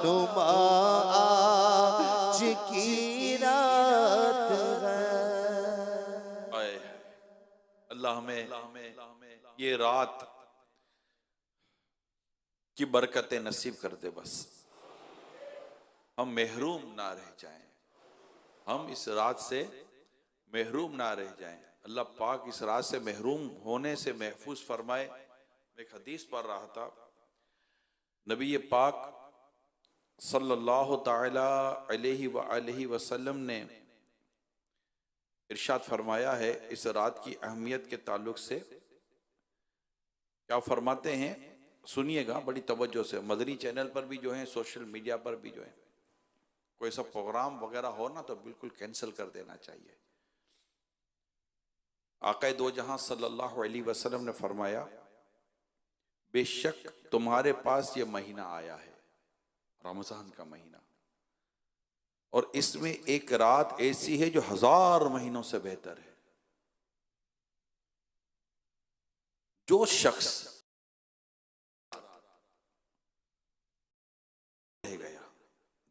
तुम आज की रात है। अल्लाह हमें ये रात की बरकतें नसीब कर दे। बस हम महरूम ना रह जाएं, हम इस रात से महरूम ना रह जाएं। अल्लाह पाक इस रात से महरूम होने से महफूज फरमाए। मैं एक हदीस पढ़ रहा था, नबी पाक सल्लल्लाहु ताला अलैहि वसल्लम ने इरशाद फरमाया है इस रात की अहमियत के ताल्लुक से। क्या फरमाते हैं, सुनिएगा बड़ी तवज्जो से। मदनी चैनल पर भी जो है, सोशल मीडिया पर भी जो है, कोई सा प्रोग्राम वगैरह हो ना तो बिल्कुल कैंसिल कर देना चाहिए। आक़ाए दो जहां सल्लल्लाहु अलैहि वसल्लम ने फरमाया, बेशक तुम्हारे पास ये महीना आया है, रमजान का महीना, और इसमें एक रात ऐसी है जो 1000 महीनों से बेहतर है। जो शख्स रह गया,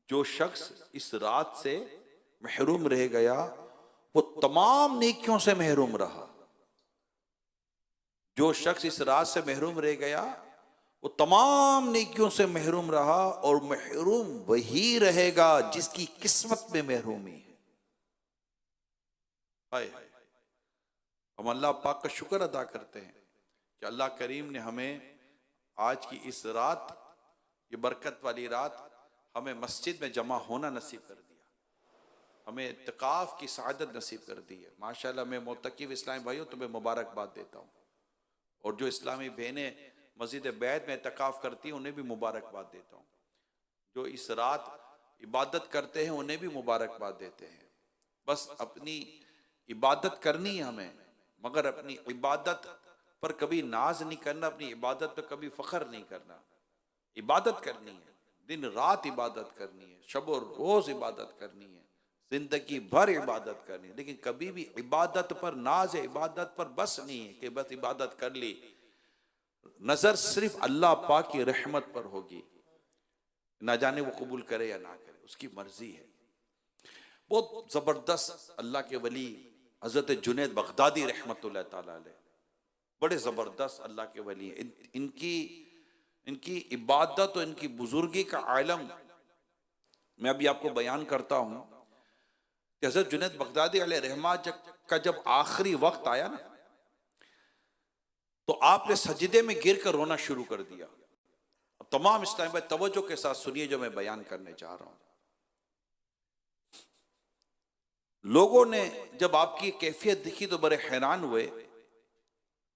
जो शख्स इस रात से महरूम रह गया, वो तमाम नेकियों से महरूम रहा। जो शख्स इस रात से महरूम रह गया, वो तमाम नेकियों से महरूम रहा, और महरूम वही रहेगा जिसकी किस्मत में महरूमी है। हाय हाय, हम अल्लाह पाक का शुक्र अदा करते हैं कि अल्लाह करीम ने हमें आज की इस रात, ये बरकत वाली रात, हमें मस्जिद में जमा होना नसीब कर दिया, हमें इत्तिकाफ की सआदत नसीब कर दी है। माशाल्लाह, मैं मोतकिफ इस्लामी भाइयों तुम्हें मुबारकबाद देता हूँ, और जो इस्लामी बहनें मस्जिद बैत में इत्तिकाफ करती हैं उन्हें भी मुबारकबाद देता हूँ। जो इस रात इबादत करते हैं उन्हें भी मुबारकबाद देते हैं। बस अपनी इबादत करनी है हमें, मगर अपनी इबादत पर कभी नाज नहीं करना, अपनी इबादत पर कभी फख्र नहीं करना। इबादत करनी है, दिन रात इबादत करनी है, शब और रोज इबादत करनी है, जिंदगी भर इबादत करनी है, लेकिन कभी भी इबादत पर नाज है, इबादत पर बस नहीं है कि बस इबादत कर ली। नजर सिर्फ अल्लाह पाक की रहमत पर होगी, ना जाने वो कबूल करे या ना करे, उसकी मर्जी है। बहुत जबरदस्त अल्लाह के वली हजरत जुनैद बगदादी रहमतुल्लाह ताला अलैह, बड़े जबरदस्त अल्लाह के वली हैं। इनकी इबादत और इनकी बुजुर्गी का आलम मैं अभी आपको बयान करता हूं कि हजरत जुनैद बगदादी अलैह रहमा का जब आखिरी वक्त आया ना, तो आपने सजदे में गिर कर रोना शुरू कर दिया। तमाम इस्लामी भाई तवज्जो के साथ सुनिए जो मैं बयान करने जा रहा हूं। लोगों ने जब आपकी कैफियत देखी तो बड़े हैरान हुए।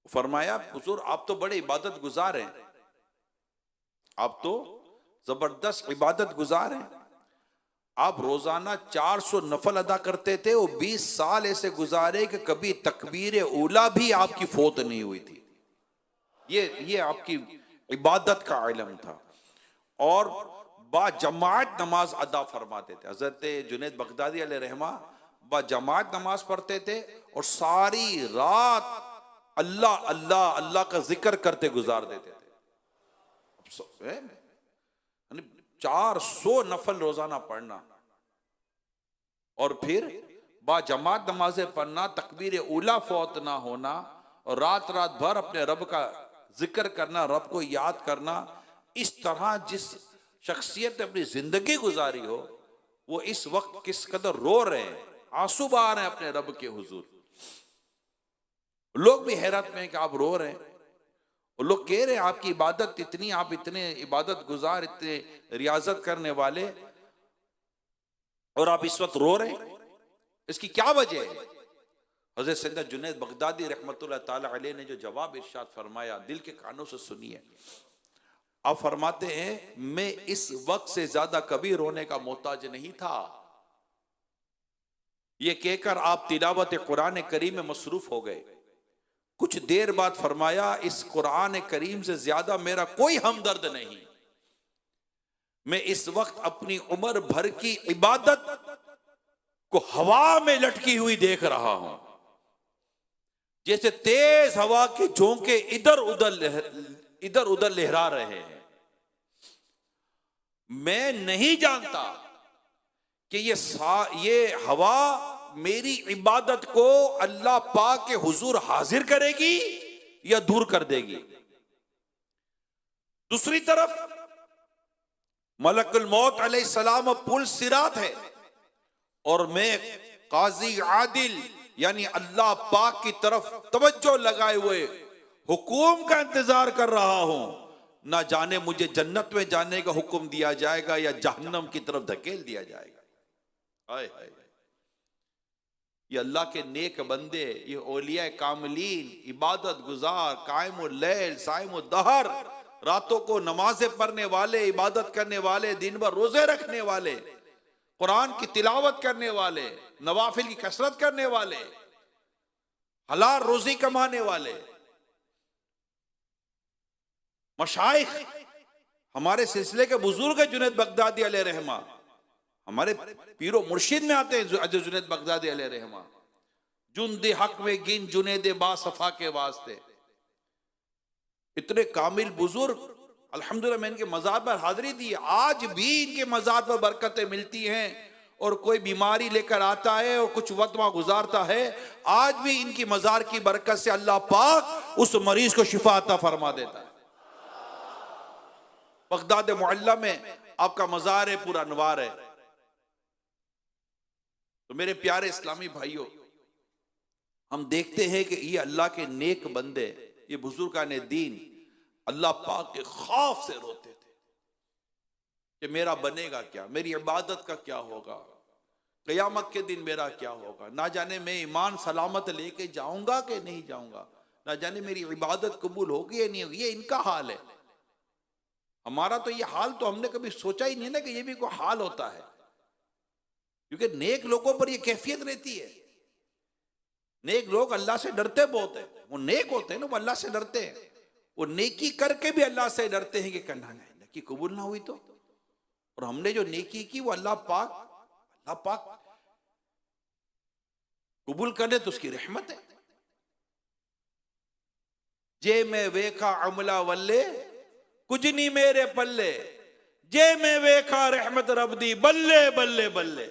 फरमाया, हुजूर आप तो बड़े इबादत गुजार हैं, आप तो जबरदस्त इबादत गुजार हैं, आप रोजाना 400 नफल अदा करते थे, वो 20 साल ऐसे गुजारे कि कभी तकबीर ऊला भी आपकी फौत नहीं हुई थी। ये आपकी इबादत का इल्म था, और बाजमात नमाज अदा फरमाते थे। हजरत जुनैद बगदादी अलैह रहमा बाजमात नमाज पढ़ते थे, और सारी रात अल्लाह अल्लाह अल्लाह का जिक्र करते गुजार देते थे। 400 नफल रोजाना पढ़ना, और फिर बाजमात नमाजें पढ़ना, तकबीर ऊला फौत ना होना, और रात रात भर अपने रब का जिक्र करना, रब को याद करना। इस तरह जिस शख्सियत ने अपनी जिंदगी गुजारी हो, वो इस वक्त किस कदर रो रहे हैं, आंसू बहा रहे हैं अपने रब के हुजूर। लोग भी हैरत में हैं कि आप रो रहे हैं, और लोग कह रहे हैं आपकी इबादत इतनी, आप इतने इबादत गुजार, इतने रियाजत करने वाले, और आप इस वक्त रो रहे हैं, इसकी क्या वजह है? हज़रत सैयदना जुनैद बगदादी रहमतुल्लाह ताला अलैह ने जो जवाब इरशाद फरमाया, दिल के कानों से सुनिए। आप फरमाते हैं, मैं इस वक्त से ज्यादा कभी रोने का मोहताज नहीं था। ये कहकर आप तिलावत कुरान करीम में मसरूफ हो गए। कुछ देर बाद फरमाया, इस कुरान करीम से ज्यादा मेरा कोई हमदर्द नहीं। मैं इस वक्त अपनी उम्र भर की इबादत को हवा में लटकी हुई देख रहा हूं, जैसे तेज हवा के झोंके इधर उधर लहरा रहे हैं। मैं नहीं जानता कि ये हवा मेरी इबादत को अल्लाह पाक के हुजूर हाजिर करेगी या दूर कर देगी। दूसरी तरफ मलकुल मौत अलैहिस्सलाम पुल सिरात है और मैं काजी आदिल यानी अल्लाह पाक की तरफ तवज्जो लगाए हुए हुकूम का इंतजार कर रहा हूं। ना जाने मुझे जन्नत में जाने का हुक्म दिया जाएगा या जहन्नम की तरफ धकेल दिया जाएगा। हाय हाय, ये अल्लाह के नेक बंदे, ये औलिया कामिलीन, इबादत गुजार, कायमुल लैल साइमुद दहर, रातों को नमाजें पढ़ने वाले, इबादत करने वाले, दिन भर रोजे रखने वाले, कुरान की तिलावत करने वाले, नवाफिल की कसरत करने वाले, हलाल रोजी कमाने वाले मशाइख, हमारे सिलसिले के बुजुर्ग है जुनैद बगदादी अलैहि रहमा, हमारे पीरो मुर्शिद में आते हैं जुनैद बगदादी अलैहि रहमा, जुंदे हक में गिन जुनैद बासफा के वास्ते। इतने कामिल बुजुर्ग, अल्हम्दुलिल्लाह मैं इनके मज़ार पर हाजिरी दी, आज भी इनके मज़ार पर बरकतें मिलती हैं। और कोई बीमारी लेकर आता है और कुछ वक्त वहां गुजारता है, आज भी इनकी मज़ार की बरकत से अल्लाह पाक उस मरीज को शिफा अता फरमा देता है। बगदाद मुअल्ला में आपका मज़ार है, पूरा अनवार है। तो मेरे प्यारे इस्लामी भाइयों, हम देखते हैं कि ये अल्लाह के नेक बंदे, ये बुजुर्गान दीन अल्लाह पाक के खौफ से रोते थे कि मेरा बनेगा क्या, मेरी इबादत का क्या होगा, क़यामत के दिन मेरा क्या होगा, ना जाने मैं ईमान सलामत लेके जाऊंगा कि नहीं जाऊंगा, ना जाने मेरी इबादत कबूल होगी या नहीं होगी। ये इनका हाल है। हमारा तो ये हाल तो हमने कभी सोचा ही नहीं ना कि ये भी कोई हाल होता है, क्योंकि नेक लोगों पर ये कैफियत रहती है। नेक लोग अल्लाह से डरते बहुत है, वो नेक होते हैं ना, वो अल्लाह से डरते हैं, वो नेकी करके भी अल्लाह से डरते हैं कि करना नहीं, नेकी कबूल ना हुई तो। और हमने जो नेकी की वो अल्लाह पाक कबूल करे तो उसकी रहमत है। जे मैं वेखा अमला वल्ले कुछ नहीं मेरे पल्ले, जे मैं वेखा रहमत रब दी बल्ले बल्ले बल्ले।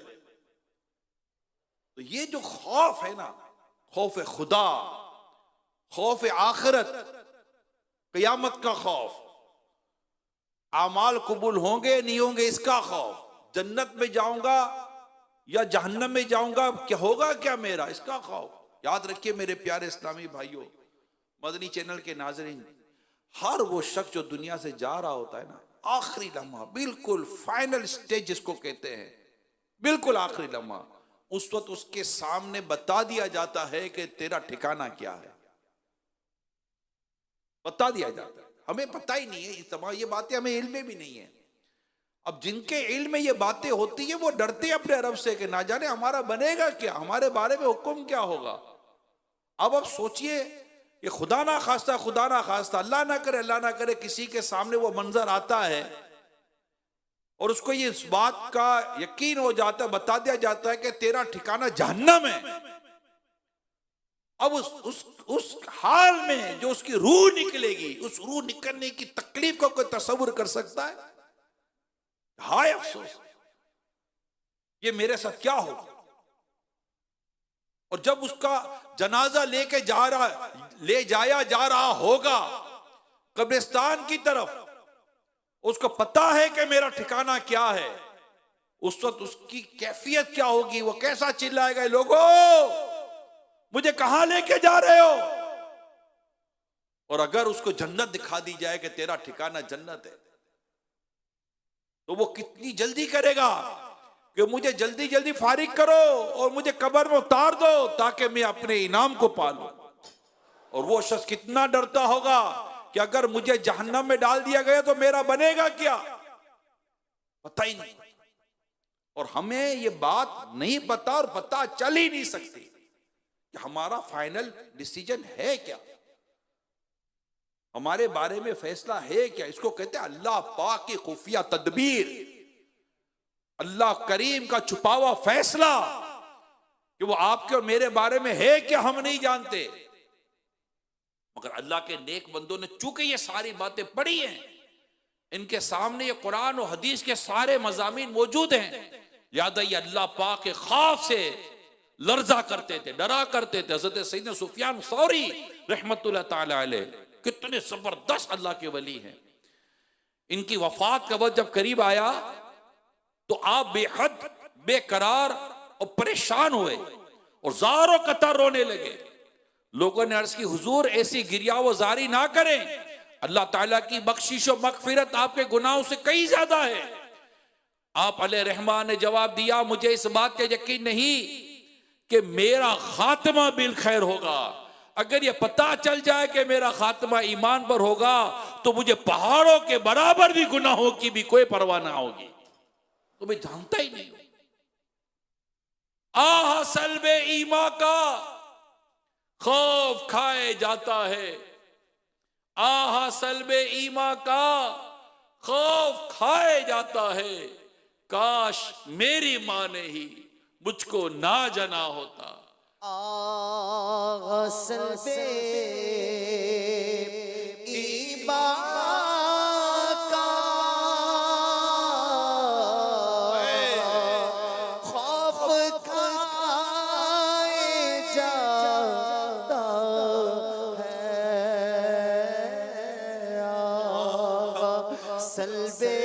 तो ये जो खौफ है ना, खौफ खुदा, खौफ आखिरत, क़यामत का खौफ, आमाल कबूल होंगे नहीं होंगे इसका खौफ, जन्नत में जाऊंगा या जहन्नम में जाऊंगा, क्या होगा क्या मेरा, इसका खौफ। याद रखिए मेरे प्यारे इस्लामी भाइयों, मदनी चैनल के नाज़रीन, हर वो शख्स जो दुनिया से जा रहा होता है ना, आखिरी लम्हा, बिल्कुल फाइनल स्टेज जिसको कहते हैं, बिल्कुल आखिरी लम्हा, उस वक्त उसके सामने बता दिया जाता है कि तेरा ठिकाना क्या है, बता दिया जाता है। हमें पता ही नहीं है, इस तमाम ये बातें हमें इल्म में भी नहीं है। अब जिनके इल्म में ये बातें होती है वो डरते हैं अपने रब से कि ना जाने हमारा बनेगा क्या, हमारे बारे में हुक्म क्या होगा। अब सोचिए, ये खुदा ना खास्ता अल्लाह ना करे किसी के सामने वो मंजर आता है और उसको ये इस बात का यकीन हो जाता है, बता दिया जाता है कि तेरा ठिकाना जहन्नम है। अब उस हाल में जो उसकी रूह निकलेगी, उस रूह निकलने की तकलीफ को कोई तसव्वुर कर सकता है? हाय अफसोस, ये मेरे साथ क्या होगा। और जब उसका जनाजा ले जाया जा रहा होगा कब्रिस्तान की तरफ, उसको पता है कि मेरा ठिकाना क्या है, उस वक्त उसकी कैफियत क्या होगी, वो कैसा चिल्लाएगा, लोगों मुझे कहां लेके जा रहे हो। और अगर उसको जन्नत दिखा दी जाए कि तेरा ठिकाना जन्नत है, तो वो कितनी जल्दी करेगा कि मुझे जल्दी जल्दी फारिग करो और मुझे कब्र में उतार दो ताकि मैं अपने इनाम को पालूं। और वो शख्स कितना डरता होगा कि अगर मुझे जहन्नम में डाल दिया गया तो मेरा बनेगा क्या, पता ही नहीं। और हमें ये बात नहीं पता और पता चल ही नहीं सकती कि हमारा फाइनल डिसीजन है क्या, हमारे बारे में फैसला है क्या। इसको कहते हैं अल्लाह पाक की खुफिया तदबीर, अल्लाह करीम का छुपा हुआ फैसला कि वो आपके और मेरे बारे में है क्या हम नहीं जानते। मगर अल्लाह के नेक बंदों ने चूंकि ये सारी बातें पढ़ी हैं, इनके सामने ये कुरान और हदीस के सारे मजामीन मौजूद हैं। याद है, ये अल्लाह पाक के खौफ से लर्जा करते थे, डरा करते थे। हज़रत सैयदना सुफियान सौरी रहमतुल्लाह ताला अलैह कितने जबरदस्त अल्लाह के वली हैं। इनकी वफात का वक्त जब करीब आया तो आप बेहद बेकरार और परेशान हुए और ज़ारो कतर रोने लगे। लोगों ने अर्ज की, हुजूर ऐसी गिरियावजारी ना करें, अल्लाह ताला की बख्शिश और मगफिरत आपके गुनाहों से कहीं ज्यादा है। आप अलैहि रहमान ने जवाब दिया, मुझे इस बात का यकीन नहीं कि मेरा खात्मा बिल खैर होगा। अगर ये पता चल जाए कि मेरा खात्मा ईमान पर होगा तो मुझे पहाड़ों के बराबर भी गुनाहों की भी कोई परवाह ना होगी। तो मैं जानता ही नहीं हूं। आह सल्बे ईमा का खौफ खाए जाता है, आह सल्बे ईमा का खौफ खाए जाता है। काश मेरी मां ने ही मुझको ना जना होता। सल्बे ईमा का खौफ खाए जाता है। सल्बे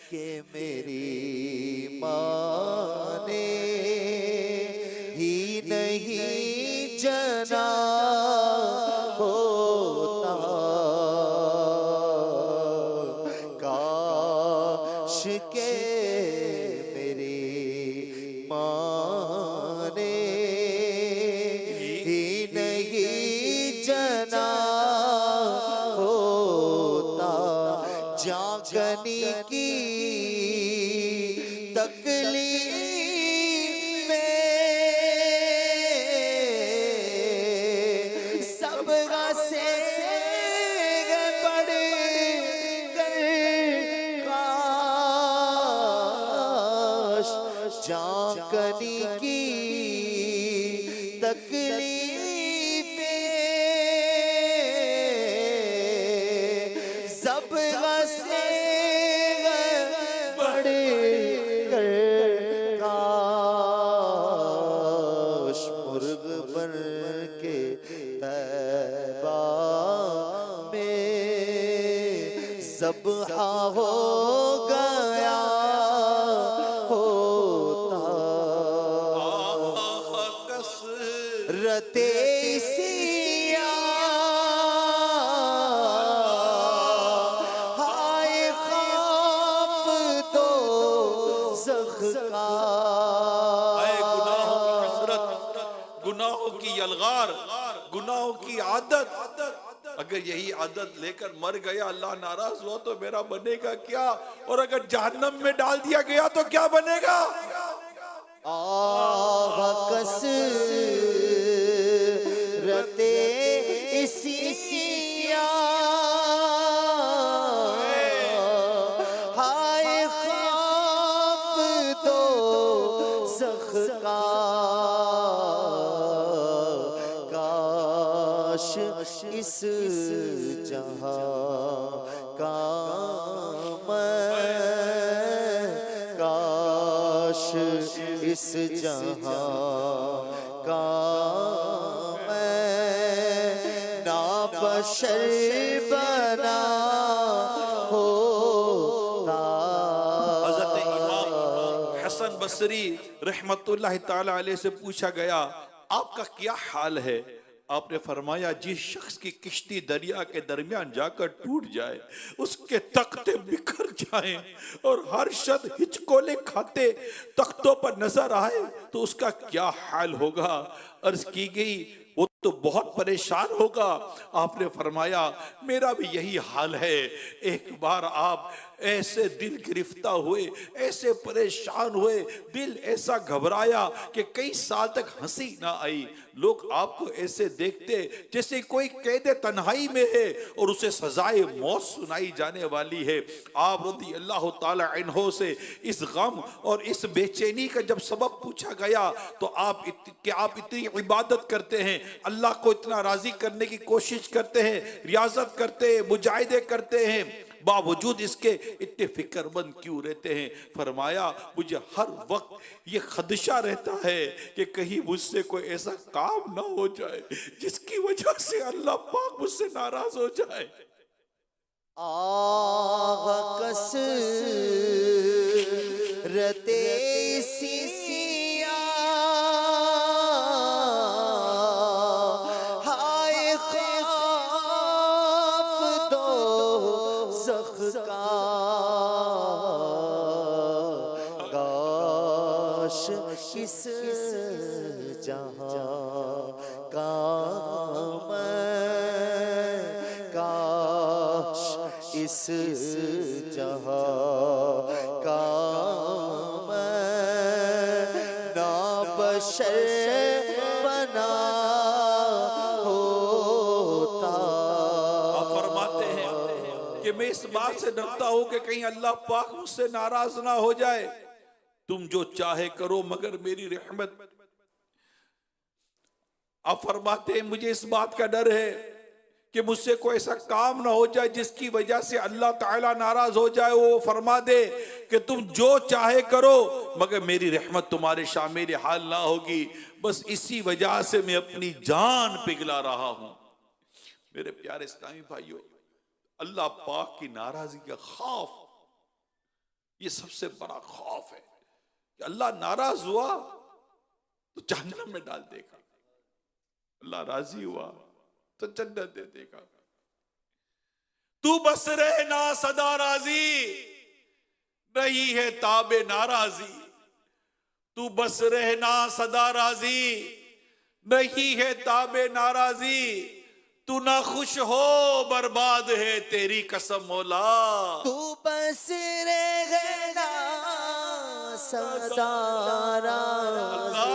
के मेरी माँ ने ही नहीं जना होता। काश के मेरी माँ ने ही नहीं जना होता। जागने की तकलीफ में सब से बड़े काश जागने की तकलीफ सब से मुर्ग बन के तैबा में ज़ब्हा हो गया होता। कसरते सिया हाय खौफ दो ज़ख का। गुनाहों की यलगार, गुनाहों की आदत, अगर यही आदत लेकर मर गया, अल्लाह नाराज हुआ तो मेरा बनेगा क्या? और अगर जहन्नम में डाल दिया गया तो क्या बनेगा? कसरते इसी सिया हाय खौफ दो ज़ख का। इस जहां का मैं, काश इस जहां का मैं ना बशर बना होता। हज़रत इमाम हसन बसरी रहमतुल्लाह ताला अलैह से पूछा गया, आपका क्या हाल है? आपने फरमाया, जिस शख्स की किश्ती दरिया के दरमियान जाकर टूट जाए, उसके तख्ते बिखर जाएं और हर शख्स हिचकोले खाते तख्तों पर नजर आए तो उसका क्या हाल होगा? अर्ज की गई, वो तो बहुत परेशान होगा। आपने फरमाया, मेरा भी यही हाल है। एक बार आप ऐसे दिल गिरफ्ता हुए, ऐसे परेशान हुए, दिल ऐसा घबराया कि कई साल तक हंसी ना आई। लोग आपको ऐसे देखते जैसे कोई कैद तन्हाई में है और उसे सजाए मौत सुनाई जाने वाली है। आप रज़ी अल्लाह ताला अन्हो से इस गम और इस बेचैनी का जब सबब पूछा गया तो आप इतनी इबादत करते हैं, अल्लाह को इतना राजी करने की कोशिश करते हैं, रियाजत करते हैं, मुजाहिदे करते हैं, बावजूद इसके इतने फिक्रमंद क्यों रहते हैं? फरमाया मुझे हर वक्त ये खदशा रहता है कि कहीं मुझसे कोई ऐसा काम ना हो जाए जिसकी वजह से अल्लाह पाक मुझसे नाराज हो जाए। आगा कसरते सिसिया हाय खौफ दो ज़ख का काश इस जहां का इस जहां का ना बशर बना होता। आप फरमाते हैं कि मैं इस बात से डरता हूं कि कहीं अल्लाह पाक मुझसे नाराज ना हो जाए। तुम जो चाहे करो मगर मेरी रहमत। आप फरमाते हैं मुझे इस बात का डर है कि मुझसे कोई ऐसा काम ना हो जाए जिसकी वजह से अल्लाह ताला नाराज हो जाए। वो फरमा दे कि तुम जो चाहे करो मगर मेरी रहमत तुम्हारे शामिल हाल ना होगी। बस इसी वजह से मैं अपनी जान पिघला रहा हूं। मेरे प्यारे इस्लामी भाइयों, अल्लाह पाक की नाराजगी का खौफ ये सबसे बड़ा खौफ है कि अल्लाह नाराज हुआ तो जहन्नम में डाल देगा, अल्लाह राजी हुआ तो जन्नत दे देगा। तू बस रहना सदा राजी, नहीं है ताबे नाराजी। तू बस रहना सदा राजी, नहीं है ताबे नाराजी। तू ना खुश हो बर्बाद है तेरी कसम मौला। तू बस रहना सदा राजी,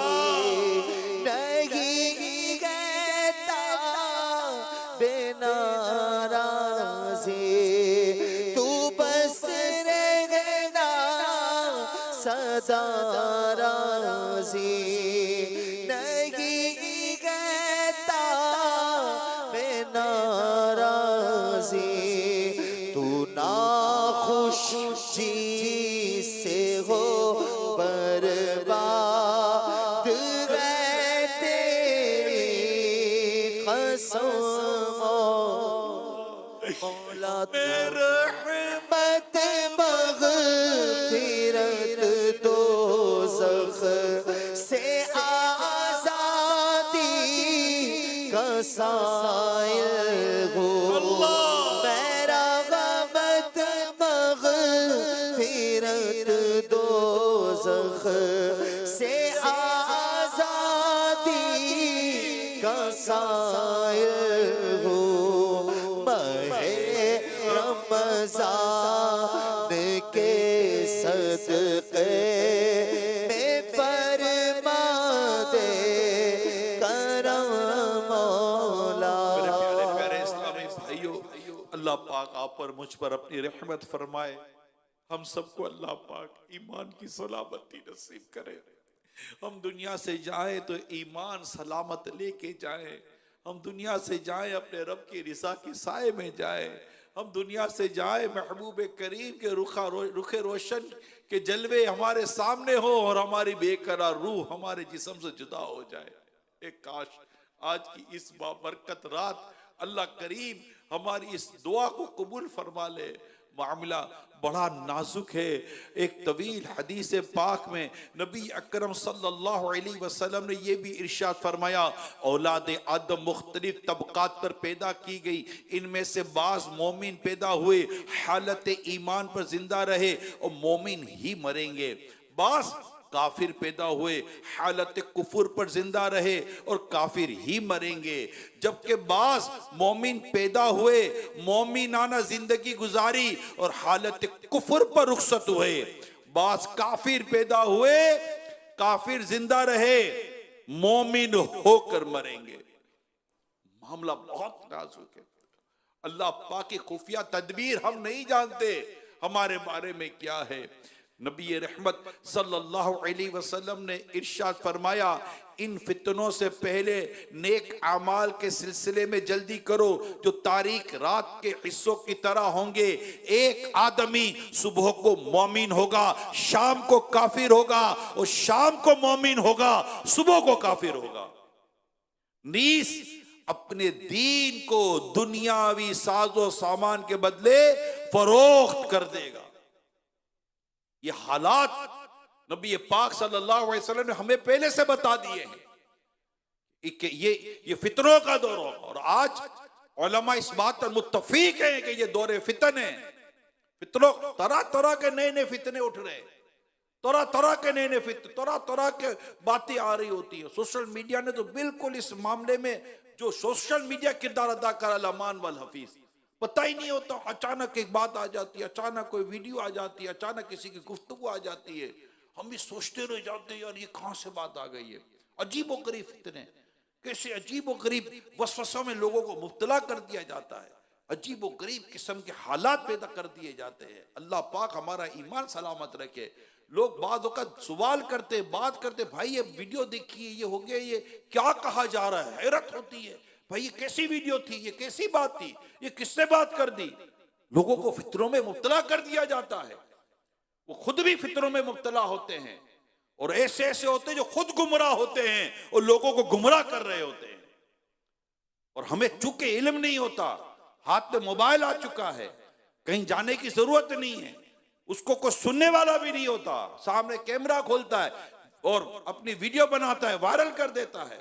राजी नहीं कहता मैं नाराजी। तू ना खुशी से हो बर्बाद है तेरी कसम मौला। तेरे रहमत मग़फ़िरत दोज़ख़ से आज़ादी का साइल हो। मेरा रहमत मग़फ़िरत दोज़ख़ से आज़ादी का साइल हो। रमज़ान के सदक़े में फरमा दे करम मौला। मेरे प्यारे प्यारे इस्लामी भाइयों, अल्लाह पाक आप पर मुझ पर अपनी रहमत फरमाए। हम सबको अल्लाह पाक ईमान की सलामती नसीब करे। हम दुनिया से जाएं तो ईमान सलामत लेके जाएं। हम दुनिया से जाएं अपने रब की रिज़ा के साए में जाएं। हम दुनिया से जाए महबूब करीम के रुखे रोशन के जलवे हमारे सामने हो और हमारी बेकरार रूह हमारे जिस्म से जुदा हो जाए। एक काश आज की इस बाबरकत रात अल्लाह करीम हमारी इस दुआ को कबूल फरमा ले। मामला बड़ा नाजुक है। एक तवील हदीस पाक में नबी अकरम सल्लल्लाहु अलैहि वसल्लम ने यह भी इरशाद फरमाया, औलाद आदम मुख्तलिफ तबकात पर पैदा की गई, इनमें से बाज मोमिन पैदा हुए हालत ईमान पर जिंदा रहे और मोमिन ही मरेंगे, बाज काफिर पैदा हुए हालत कुफुर पर जिंदा रहे और काफिर ही मरेंगे, जबकि बाज मोमिन पैदा हुए मोमिनाना जिंदगी गुजारी और हालत कुफुर पर रुखसत हुए। बाज काफिर पैदा हुए काफिर जिंदा रहे मोमिन होकर मरेंगे। मामला बहुत नाजुक है। अल्लाह पाक की खुफिया तदबीर हम नहीं जानते हमारे बारे में क्या है। नबी रहमत सल्लल्लाहु अलैहि वसल्लम ने इरशाद फरमाया, इन फितनों से पहले नेक अमाल के सिलसिले में जल्दी करो जो तारीख रात के हिस्सों की तरह होंगे। एक आदमी सुबह को मोमिन होगा, शाम को काफिर होगा, और शाम को मोमिन होगा, सुबह को काफिर होगा। नीस अपने दीन को दुनियावी साजो सामान के बदले फरोख्त कर देगा। ये हालात नबी पाक सल्लल्लाहु अलैहि वसल्लम ने हमें पहले से बता दिए हैं कि ये फितनों का दौर होगा। और आज उलमा इस बात पर मुत्तफीक हैं कि ये दौरे फितन है। फितनों तरह तरह के नए नए फितने उठ रहे हैं, तरह तरह के नए नए फितने, तरह तरह के बातें आ रही होती है। सोशल मीडिया ने तो बिल्कुल इस मामले में जो सोशल मीडिया किरदार अदा कर अमान वल हफीज, पता ही नहीं होता। अचानक एक बात आ जाती है, अचानक कोई वीडियो आ जाती है, अचानक किसी की गुफ्तगू आ जाती है। हम भी सोचते रह जाते हैं यार ये कहां से बात आ गई है। अजीब व गरीब फितने, कैसे अजीब व गरीब वसवसों में लोगों को मुब्तला कर दिया जाता है, अजीब व गरीब किस्म के हालात पैदा कर दिए जाते हैं। अल्लाह पाक हमारा ईमान सलामत रखे। लोग बाद वक़्त सवाल करते, बात करते, भाई ये वीडियो देखिए, ये हो गया, ये क्या कहा जा रहा है। हैरत होती है, भाई ये कैसी वीडियो थी, ये कैसी बात थी, ये किसने बात कर दी। लोगों को फितरों में मुब्तला कर दिया जाता है, वो खुद भी फितरों में मुब्तला होते हैं, और ऐसे ऐसे होते हैं जो खुद गुमराह होते हैं और लोगों को गुमराह कर रहे होते हैं। और हमें चूंकि इल्म नहीं होता, हाथ में मोबाइल आ चुका है, कहीं जाने की जरूरत नहीं है, उसको कोई सुनने वाला भी नहीं होता, सामने कैमरा खोलता है और अपनी वीडियो बनाता है, वायरल कर देता है,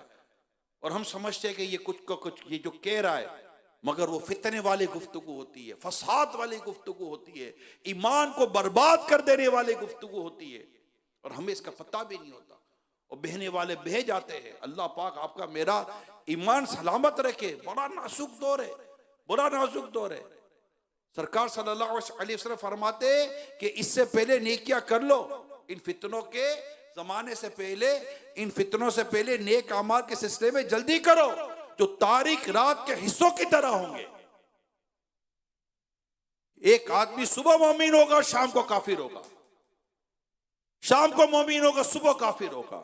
और हम समझते हैं कि ये कुछ को कुछ ये जो कह रहा है, मगर वो फितने वाली गुफ्तगू होती है, फसाद वाली गुफ्तगू होती है, ईमान को बर्बाद कर देने वाली गुफ्तगू होती है, और हमें इसका पता भी नहीं होता, और बहने वाले बह जाते हैं। अल्लाह पाक आपका मेरा ईमान सलामत रखे। बड़ा नाजुक दौर है, बड़ा नाजुक दौर है। सरकार सल्लल्लाहु अलैहि वसल्लम फरमाते कि इससे पहले नेकियां कर लो, इन फितनों के जमाने से पहले, इन फितनों से पहले नेक अमाल के सिलसिले में जल्दी करो जो तारीख रात के हिस्सों की तरह होंगे। एक आदमी सुबह मोमिन होगा, शाम को काफिर होगा, शाम को मोमिन होगा, सुबह काफिर होगा।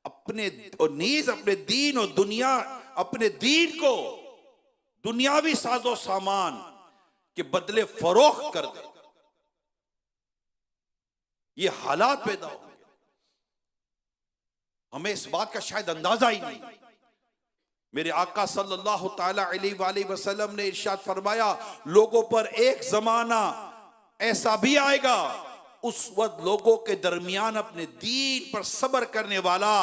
अपने और नीज अपने दीन और दुनिया, अपने दीन को दुनियावी साजो सामान के बदले फरोख्त कर दे, ये हालात पैदा होंगे। हमें इस बात का शायद अंदाजा ही नहीं। मेरे आका सल्लल्लाहु ताला अलैहि वसल्लम ने इरशाद फरमाया, लोगों पर एक जमाना ऐसा भी आएगा, उस वक्त लोगों के दरमियान अपने दीन पर सब्र करने वाला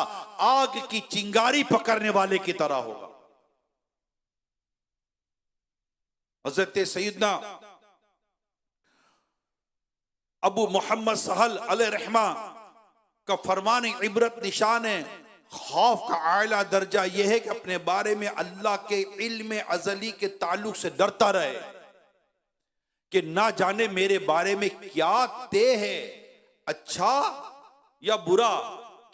आग की चिंगारी पकड़ने वाले की तरह होगा। हजरत सैयदना अबू मोहम्मद सहल अलैहिर्रहमा का फरमान इबरत निशान है। खौफ का आला दर्जा यह है कि अपने बारे में अल्लाह के इल्म अजली के ताल्लुक से डरता रहे कि ना जाने मेरे बारे में क्या तय है, अच्छा या बुरा,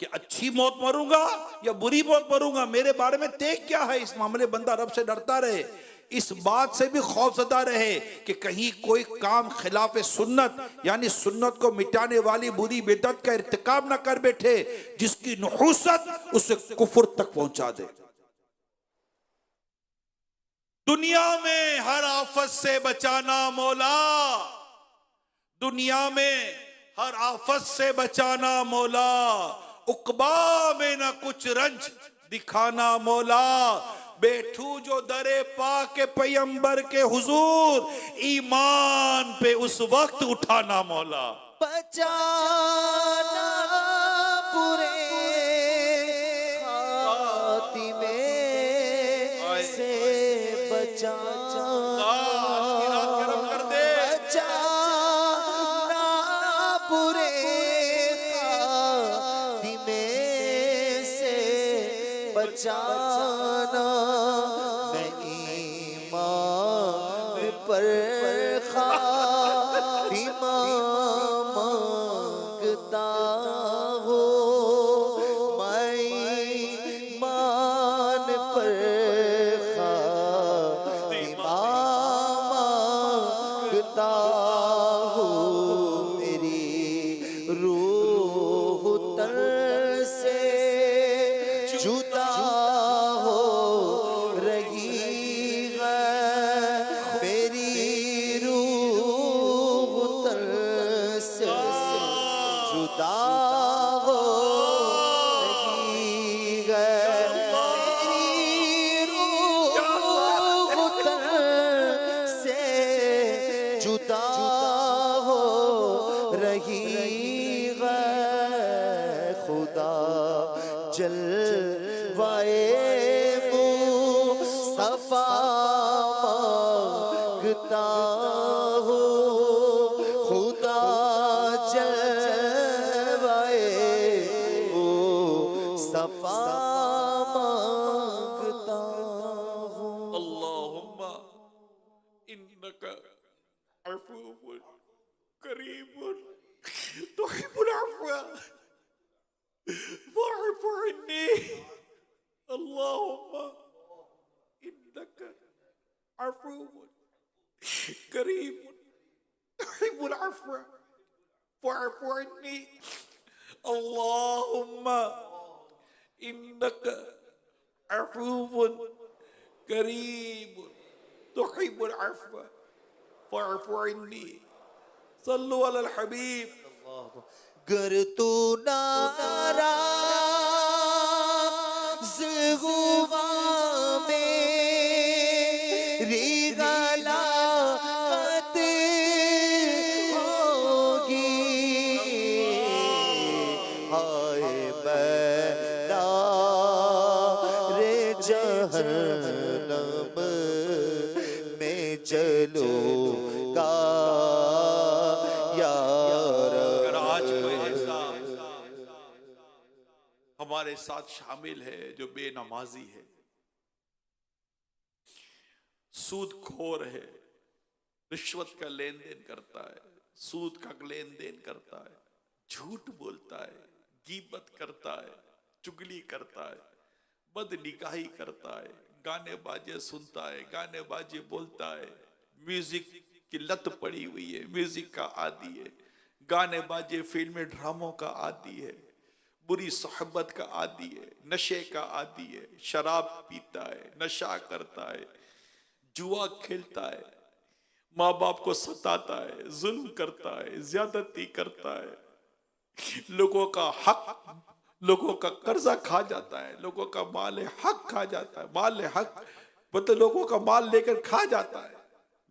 कि अच्छी मौत मरूंगा या बुरी मौत मरूंगा, मेरे बारे में तय क्या है। इस मामले बंदा रब से डरता रहे, इस बात से भी खौफजदा रहे कि कहीं कोई काम खिलाफ सुन्नत यानी सुन्नत को मिटाने वाली बुरी बिदअत का इर्तिकाब ना कर बैठे जिसकी नुहूसत उसे कुफ्र तक पहुंचा दे। दुनिया में हर आफत से बचाना मौला, दुनिया में हर आफत से बचाना मौला, उकबा में ना कुछ रंज दिखाना मौला, बैठू जो दरे पाक के पैगंबर के हुजूर, ईमान पे उस वक्त उठाना मौला। बचाना बुरे खातिमे से बचाना, बचाना बुरे खातिमे से बचाना, मैं ईमान पर खातिमा मांगता हूँ, मैं जुदा हो मेरी रूह तर से जुदा हो रही है मेरी रूह तर से जुदा हो रही है मेरी रूह तर से जुदा हो रही है खुदा जलवाए मुस्तफा मांगता हो खुदा जलवाए मुस्तफा मांगता हो अल्लाहुम्मा इन्नका अफूवुन करीमुन तुहिब्बुल अफ़्वा फ़अफ़ु अन्नी अल्लाहुम्मा इन्नका अफूवुन करीमुन तुहिब्बुल अफ़्वा फ़अफ़ु अन्नी अल्लाहुम्मा इन्नका अफूवुन करीमुन तुहिब्बुल अफ़्वा फ़अफ़ु अन्नी सल्लु अलल हबीब गर तू नाराज़ हुआ मेरी गलात होगी हाय मैना रे जहन्नम में चलूंगा अगर आज कोई ऐसा हमारे साथ शामिल है जो बेनमाजी है, सूदखोर है, रिश्वत का लेन देन करता है, सूद का लेन देन करता है, झूठ बोलता है, गीबत करता है, चुगली करता है, बदनिगाही करता है, गाने बाजे सुनता है, गाने बाजे बोलता है, म्यूजिक की लत पड़ी हुई है, म्यूजिक का आदी है, गाने बाजे फिल्में ड्रामों का आदी है, बुरी सोहबत का आदी है, नशे का आदी है, शराब पीता है, नशा करता है, जुआ खेलता है, माँ बाप को सताता है, जुल्म करता है, ज्यादती करता है, लोगों का हक, लोगों का कर्जा खा जाता है, लोगों का माल हक खा जाता है, माल हक मतलब लोगों का माल लेकर खा जाता है,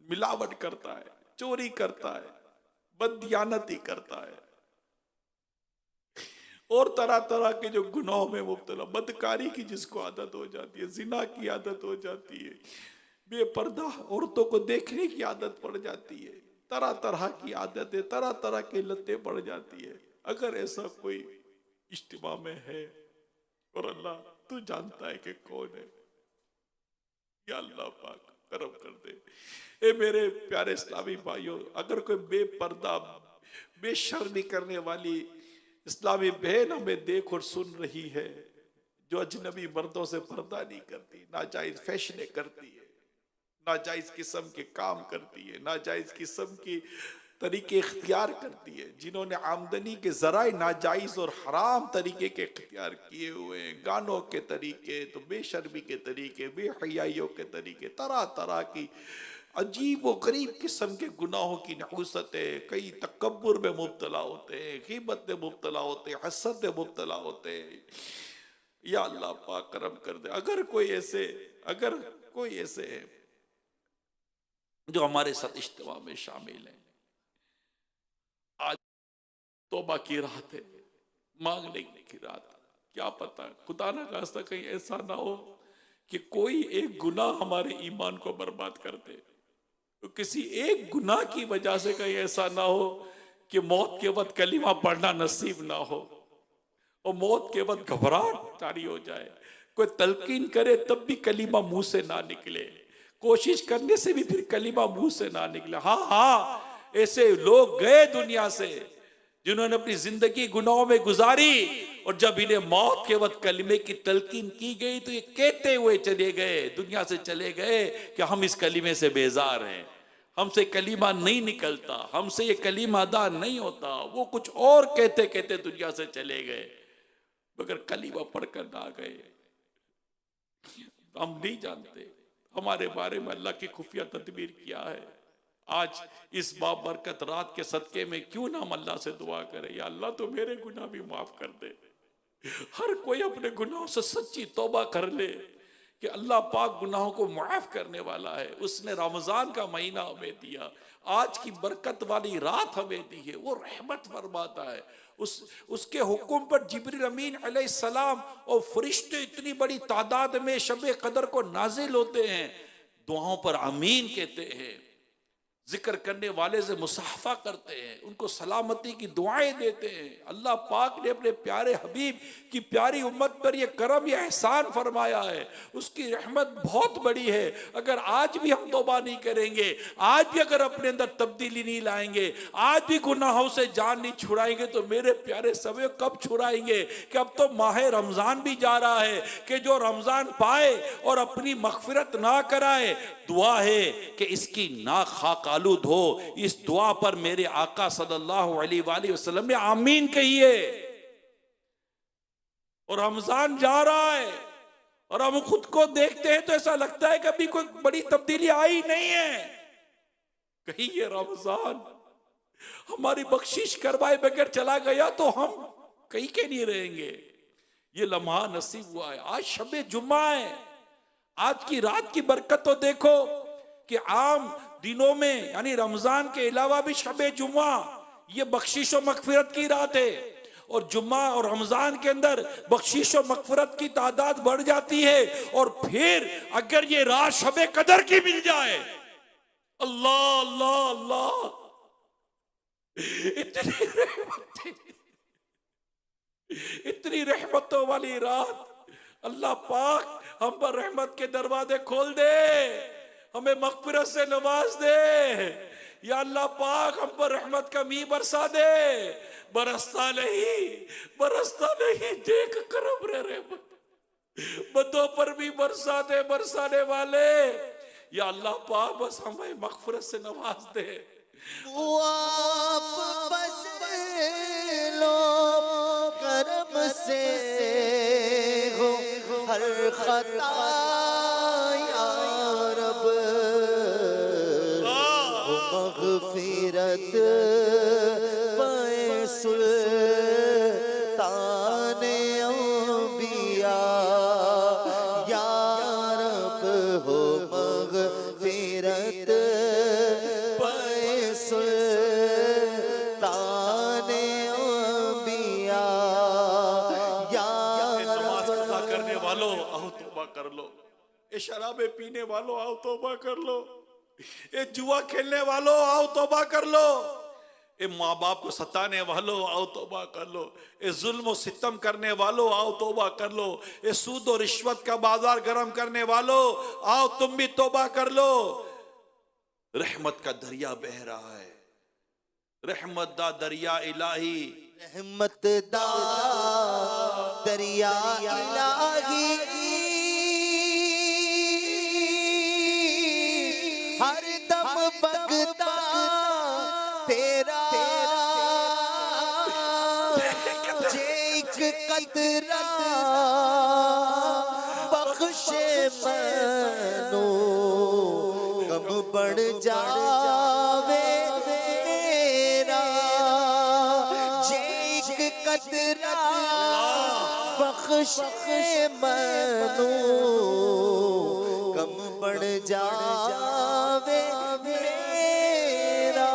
मिलावट करता है, चोरी करता है, बददियानती करता है और तरह तरह के जो गुनाहों में मुब्तला, बदकारी की जिसको आदत हो जाती है, जिना की आदत हो जाती है, बेपर्दा औरतों को देखने की आदत पड़ जाती है, तरह तरह की आदतें, तरह तरह की लतें पड़ जाती है। अगर ऐसा कोई इज्तिमा में है और अल्लाह तू जानता है कि कौन है, या अल्लाह पाक करम कर दे। ए मेरे प्यारे इस्लामी भाइयों, अगर कोई बेपर्दा बेशर्मी करने वाली इस्लामी बहन हमें देख और सुन रही है, जो अजनबी मर्दों से पर्दा नहीं करती, नाजायज फैशने करती है, नाजायज किस्म के काम करती है, नाजायज किस्म की तरीके इख्तियार करती है, जिन्होंने आमदनी के जराए नाजायज और हराम तरीके के इख्तियार किए हुए हैं, गानों के तरीके, तो बेशर्मी के तरीके, बेहयाइयों के तरीके, तरह तरह की अजीब व गरीब किस्म के गुनाहों की नहुसत है। कई तकब्बुर में मुब्तला होते हैं, ग़ीबत में मुब्तला होते हैं, हसद में मुब्तला होते हैं। या अल्लाह पाक करम कर दे। अगर कोई ऐसे है जो हमारे साथ इज्तिमा में शामिल है, आज तौबा की रात है, मांगने की रात, क्या पता खुदा ना खास्ता कहीं ऐसा ना हो कि कोई एक गुनाह हमारे ईमान को बर्बाद कर दे, तो किसी एक गुनाह की वजह से कहीं ऐसा ना हो कि मौत के वक्त कलीमा पढ़ना नसीब ना हो और मौत के वक्त घबराहट जारी हो जाए, कोई तलकीन करे तब भी कलीमा मुंह से ना निकले, कोशिश करने से भी फिर कलीमा मुंह से ना निकले। हाँ, ऐसे लोग गए दुनिया से जिन्होंने अपनी जिंदगी गुनाहों में गुजारी और जब इन्हें मौत के वक्त कलीमे की तलकीन की गई तो ये कहते हुए चले गए, दुनिया से चले गए कि हम इस कलीमे से बेजार हैं, हमसे कलीमा नहीं निकलता, हमसे ये कलीमा अदा नहीं होता। वो कुछ और कहते कहते दुनिया से चले गए, मगर कलीमा पढ़कर ना गए। हम नहीं जानते हमारे बारे में अल्लाह की खुफिया तदबीर क्या है। आज इस बाबरकत रात के सदके में क्यों ना हम अल्लाह से दुआ करें, या अल्लाह तो मेरे गुनाह भी माफ कर दे। हर कोई अपने गुनाहों से सच्ची तौबा कर ले कि अल्लाह पाक गुनाहों को माफ करने वाला है। उसने रमजान का महीना हमें दिया, आज की बरकत वाली रात हमें दी है, वो रहमत फरमाता है। उसके हुक्म पर जिब्रील अमीन अलैहिस्सलाम और फरिश्ते इतनी बड़ी तादाद में शब कदर को नाजिल होते हैं, दुआओं पर आमीन कहते हैं, जिक्र करने वाले से मुसाफा करते हैं, उनको सलामती की दुआएं देते हैं। अल्लाह पाक ने अपने प्यारे हबीब की प्यारी उम्मत पर यह करम, यह एहसान फरमाया है। उसकी रहमत बहुत बड़ी है। अगर आज भी हम तौबा नहीं करेंगे, आज भी अगर अपने अंदर तब्दीली नहीं लाएंगे, आज भी गुनाहों से जान नहीं छुड़ाएंगे, तो मेरे प्यारे सभी कब छुड़ाएंगे? कि अब तो माह रमजान भी जा रहा है, कि जो रमजान पाए और अपनी मगफिरत ना कराए, दुआ है कि इसकी ना खाक आलूद हो। इस दुआ पर मेरे आका सल्लल्लाहु अलैहि वसल्लम ने आमीन कही है। और रमजान जा रहा है और हम खुद को देखते हैं तो ऐसा लगता है कि अभी कोई बड़ी तब्दीली आई नहीं है। कहीं ये रमजान हमारी बख्शिश करवाए बगैर चला गया तो हम कहीं के नहीं रहेंगे। ये लम्हा नसीब हुआ है। आज शबे जुम्मा है, आज की रात की बरकत तो देखो कि आम दिनों में यानी रमजान के अलावा भी शबे जुम्मा ये बख्शिश और मगफिरत की रात है। और जुम्मा और रमजान के अंदर बख्शिश और मगफिरत की तादाद बढ़ जाती है। और फिर अगर ये रात शबे कदर की मिल जाए, अल्लाह अल्लाह अल्लाह, इतनी रहमतों वाली रात। अल्लाह पाक हम पर रहमत के दरवाजे खोल दे, हमें मगफिरत से नवाज दे। या अल्लाह पाक हम पर रहमत का मींह बरसा दे। बरसता नहीं देख करम रे रहमत, बदों पर भी बरसा दे बरसाने वाले। या अल्लाह पाक बस हमें मगफिरत से नवाज दे। वापस लो करम से हो हर खता या रब, मगफिरत पे सुल्तान अंबिया या रब हो, मगफिरत पे सुल्तान अंबिया या नमाज कज़ा करने वालों आओ तौबा कर लो। ये शराबे पीने वालों आओ तौबा कर लो। ये जुआ खेलने वालों आओ तौबा कर लो। ये माँ बाप को सताने वालों आओ तौबा कर लो। ये जुल्म और सितम करने वालों आओ तौबा कर लो। ये सूद और रिश्वत का बाजार गर्म करने वालों आओ तुम भी तौबा कर लो। रहमत का दरिया बह रहा है, रहमत दा दरिया इलाही, रहमत दा दरिया इलाही, हर दम बगता तेरा, जे एक कतरा बख्शे मनो, कम बढ़ जावे मेरा, जे एक कतरा बख्शे मनो, कम बढ़ जावे मेरा।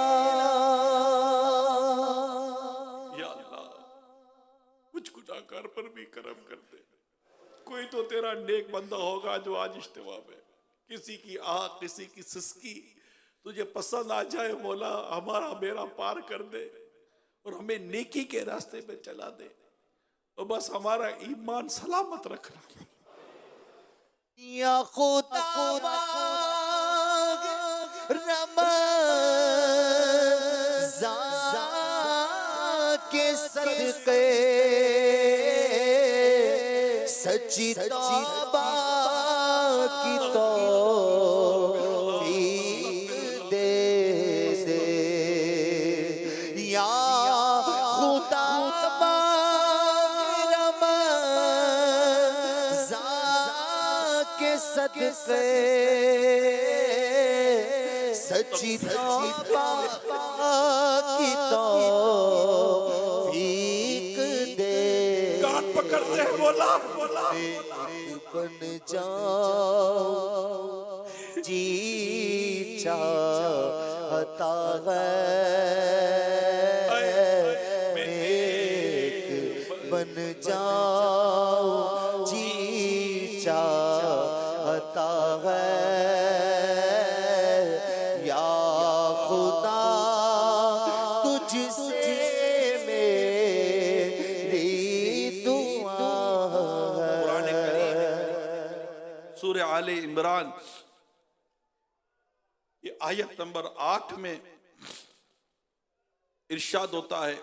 या अल्लाह मुझ गुनाहगार पर भी करम कर दे। कोई तो तेरा नेक बंदा होगा जो आज इज्तिमा में, किसी की आह किसी की सिसकी तुझे पसंद आ जाए मौला, हमारा बेड़ा पार कर दे और हमें नेकी के रास्ते पे चला दे, और बस हमारा ईमान सलामत रखना। या खुदा रमज़ान के सदके सच्ची तौबा की तौफीक दे। से सच्ची तौबा की तौफीक दे। कान पकड़ते हैं बोला बन जाओ जी चाहता है नेक बन जाओ जी चाहता है या खुदा तुझसे मेरी दुआ है। सूरह आले इमरान ये आयत नंबर 8 में इरशाद होता है,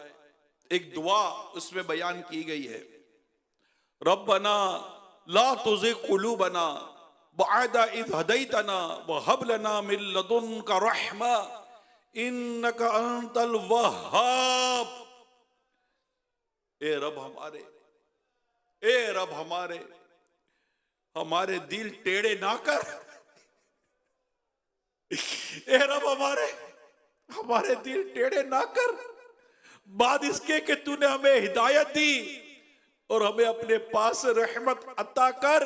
एक दुआ उसमें बयान की गई है, रब्बना ला तुज़िग़ क़ुलूबना बअदा इज़ हदैतना व हब लना मिन लदुनका रहमा इन्नका अंतल वहाब। ए रब हमारे हमारे दिल टेढ़े ना कर। ए रब हमारे दिल टेढ़े ना कर, बाद इसके कि तूने हमें हिदायत दी और हमें अपने पास रहमत अता कर,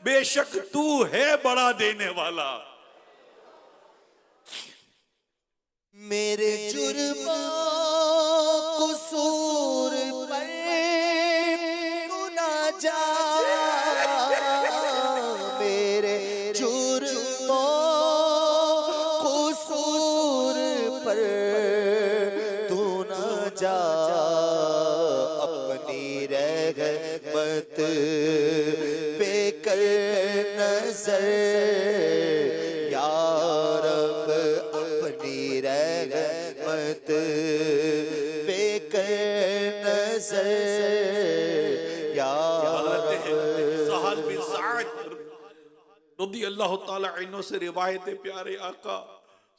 बेशक तू है बड़ा देने वाला। मेरे जुर्मों कसूर पर तू ना जा, मेरे जुर्मों कसूर पर तू ना जा, अपनी रहमत पे कर नजर या रब, अपनी रहमत पे कर नजर या सहल बिन सअद रज़ी अल्लाह ताला अन्हु से रिवायत है, प्यारे आका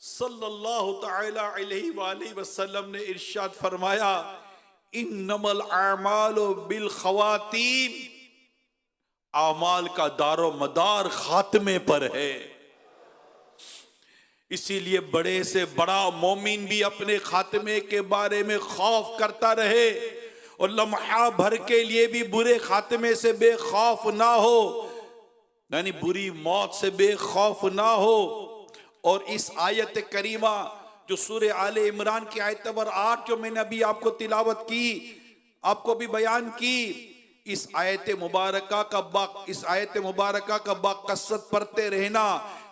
सल्लल्लाहु ताला अलैहि वसल्लम ने इरशाद फरमाया, इन्नमल आमालु बिल खवातीम, आमाल का दारो मदार खात्मे पर है। इसीलिए बड़े से बड़ा मोमिन भी अपने खात्मे के बारे में खौफ करता रहे और लम्हा भर के लिए भी बुरे खात्मे से बेखौफ ना हो, यानी बुरी मौत से बेखौफ ना हो। और इस आयत करीमा जो सूरह आले इमरान की आयत नंबर 8 जो मैंने अभी आपको तिलावत की, आपको भी बयान की, इस आयत मुबारका का बाकसरत पढ़ते रहना,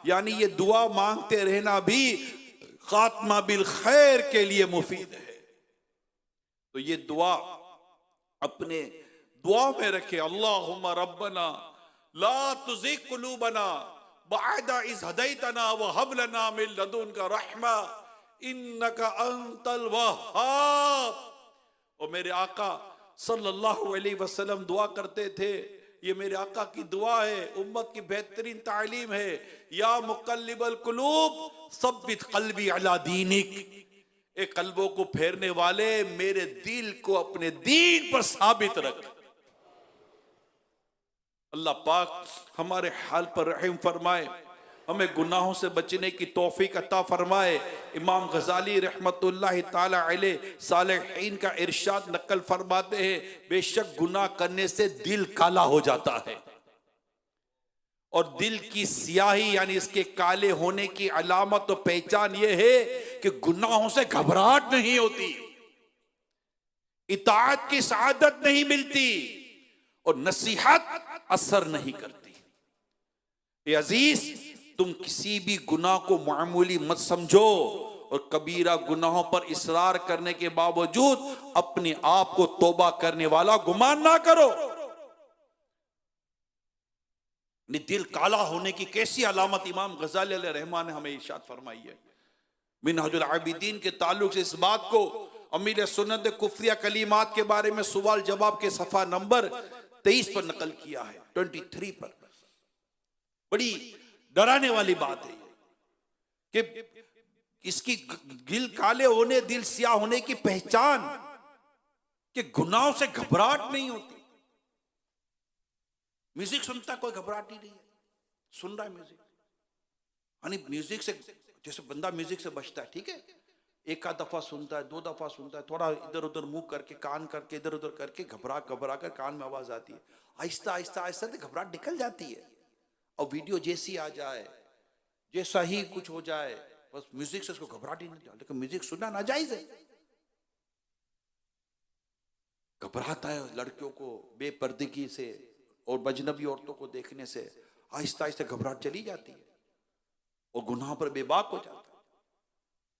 यानी ये दुआ मांगते रहना भी खात्मा बिल खैर के लिए मुफीद है। तो ये दुआ अपने दुआ में रखे, अल्लाहुम्मा रब्बना ला तुज़िग़ क़ुलूबना बअदा इज़ हदैतना व हब लना मिन लदुनका रहमा इन्नका अंतल वहाब। और मेरे आका सल्लल्लाहु अलैहि वसल्लम दुआ करते थे, ये मेरे आका की दुआ है, उम्मत की बेहतरीन तालीम है, या मुक़ल्लिबल क़ुलूब सब्बित क़ल्बी अला दीनिक, एक कल्बों को फेरने वाले मेरे दिल को अपने दीन पर साबित रख। अल्लाह पाक हमारे हाल पर रहम फरमाए, हमें गुनाहों से बचने की तौफीक अता फरमाए। इमाम गजाली रहमतुल्लाह ताला अलैह सालिहीन का इरशाद नकल फरमाते हैं, बेशक गुनाह करने से दिल काला हो जाता है, और दिल की स्याही यानी इसके काले होने की अलामत और पहचान यह है कि गुनाहों से घबराहट नहीं होती, इताअत की सआदत नहीं मिलती और नसीहत असर नहीं करती। ए अजीज, तुम किसी भी गुनाह को मामूली मत समझो और कबीरा गुनाहों पर इसरार करने के बावजूद अपने आप को तौबा करने वाला गुमान ना करो। दिल काला होने की कैसी अलामत इमाम गजाली अलैहि रहमान ने हमें इरशाद फरमाई है। मिनहाजुल आबिदीन के ताल्लुक से इस बात को अमीर सुन्नत कुफ्रिया कलीमात के बारे में सवाल जवाब के सफा नंबर 23 पर नकल किया है, 23 पर। बड़ी डराने वाली बात है कि इसकी दिल काले होने, दिल सियाह होने की पहचान कि गुनाहों से घबराहट नहीं होती। म्यूजिक सुनता कोई घबराहट ही नहीं है, सुन रहा है म्यूजिक, यानी म्यूजिक से, जैसे बंदा म्यूजिक से बचता है, ठीक है, एक आध दफा सुनता है, 2 दफा सुनता है, थोड़ा इधर उधर मुंह करके, कान करके, इधर उधर करके, घबरा घबरा कर कान में आवाज आती है, आहिस्ता आहिस्ता आहिस्ता घबराहट निकल जाती है। और वीडियो जैसी आ जाए, जैसा ही कुछ हो जाए, बस म्यूजिक से उसको घबराहट ही नहीं जाती। लेकिन म्यूजिक सुनना नाजायज है। घबराता है लड़कियों को बेपर्दगी से और बजनबी औरतों को देखने से, आहिस्ता आहिस्ता घबराहट चली जाती है और गुनाह पर बेबाक हो जाता है,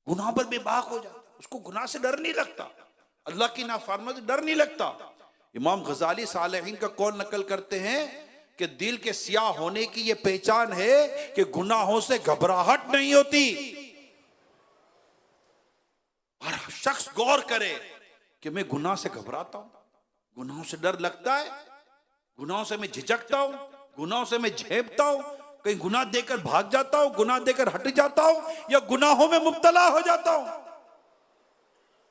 गुनाह पर बेबाक हो जाता है। उसको गुनाह से डर नहीं लगता, अल्लाह की नाफरमानी से डर नहीं लगता। इमाम गजाली सालेहीन का कौल नकल करते हैं कि दिल के सियाह होने की यह पहचान है कि गुनाहों से घबराहट नहीं होती। हर शख्स गौर करे कि मैं गुनाह से घबराता हूं, गुनाहों से डर लगता है, गुनाहों से मैं झिझकता हूं, गुनाहों से मैं झेपता हूं, कहीं गुनाह देकर भाग जाता हूं, गुनाह देकर हट जाता हूं, या गुनाहों में मुब्तला हो जाता हूं।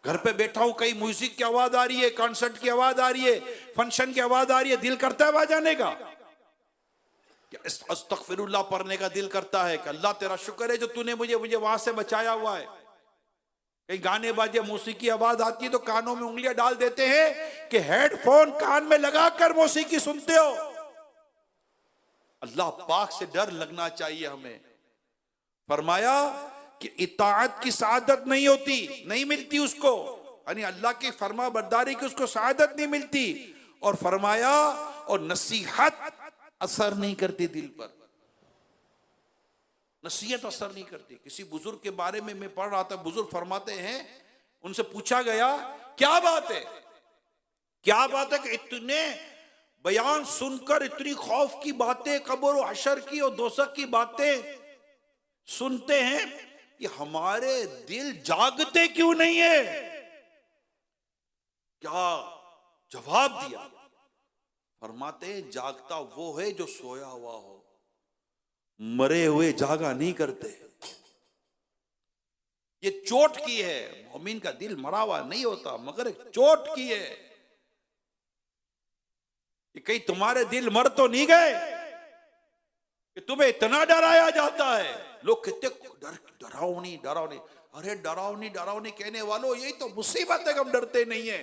घर पे बैठा हूं, कहीं म्यूजिक की आवाज आ रही है, कॉन्सर्ट की आवाज आ रही है, फंक्शन की आवाज आ रही है, दिल करता है वहां जाने का, अस्तगफिरुल्लाह पढ़ने का दिल करता है कि अल्लाह तेरा शुक्र है जो तूने मुझे वहां से बचाया हुआ है। कहीं गाने बाजे मौसीकी आवाज आती है तो कानों में उंगलियां डाल देते हैं कि हेडफोन कान में लगाकर मौसीकी सुनते हो। अल्लाह पाक से डर लगना चाहिए हमें। फरमाया कि इताअत की सआदत नहीं होती, नहीं मिलती उसको, यानी अल्लाह की फरमा बरदारी की उसको सआदत नहीं मिलती। और फरमाया और नसीहत असर नहीं करती दिल पर, नसीहत असर नहीं करती। किसी बुजुर्ग के बारे में मैं पढ़ रहा था, बुजुर्ग फरमाते हैं, उनसे पूछा गया क्या बात है, क्या बात है कि इतने बयान सुनकर, इतनी खौफ की बातें, कब्र और हशर की और दोज़ख की बातें सुनते हैं, ये हमारे दिल जागते क्यों नहीं है? क्या जवाब दिया? फरमाते हैं जागता वो है जो सोया हुआ हो, मरे हुए जागा नहीं करते। ये चोट की है, मोमिन का दिल मरा हुआ नहीं होता, मगर एक चोट की है। कि कहीं तुम्हारे दिल मर तो नहीं गए कि तुम्हें इतना डराया जाता है। लोग कहते डरावनी डरावनी, अरे डरावनी डरावनी कहने वालों, यही तो मुसीबत है कि हम डरते नहीं है।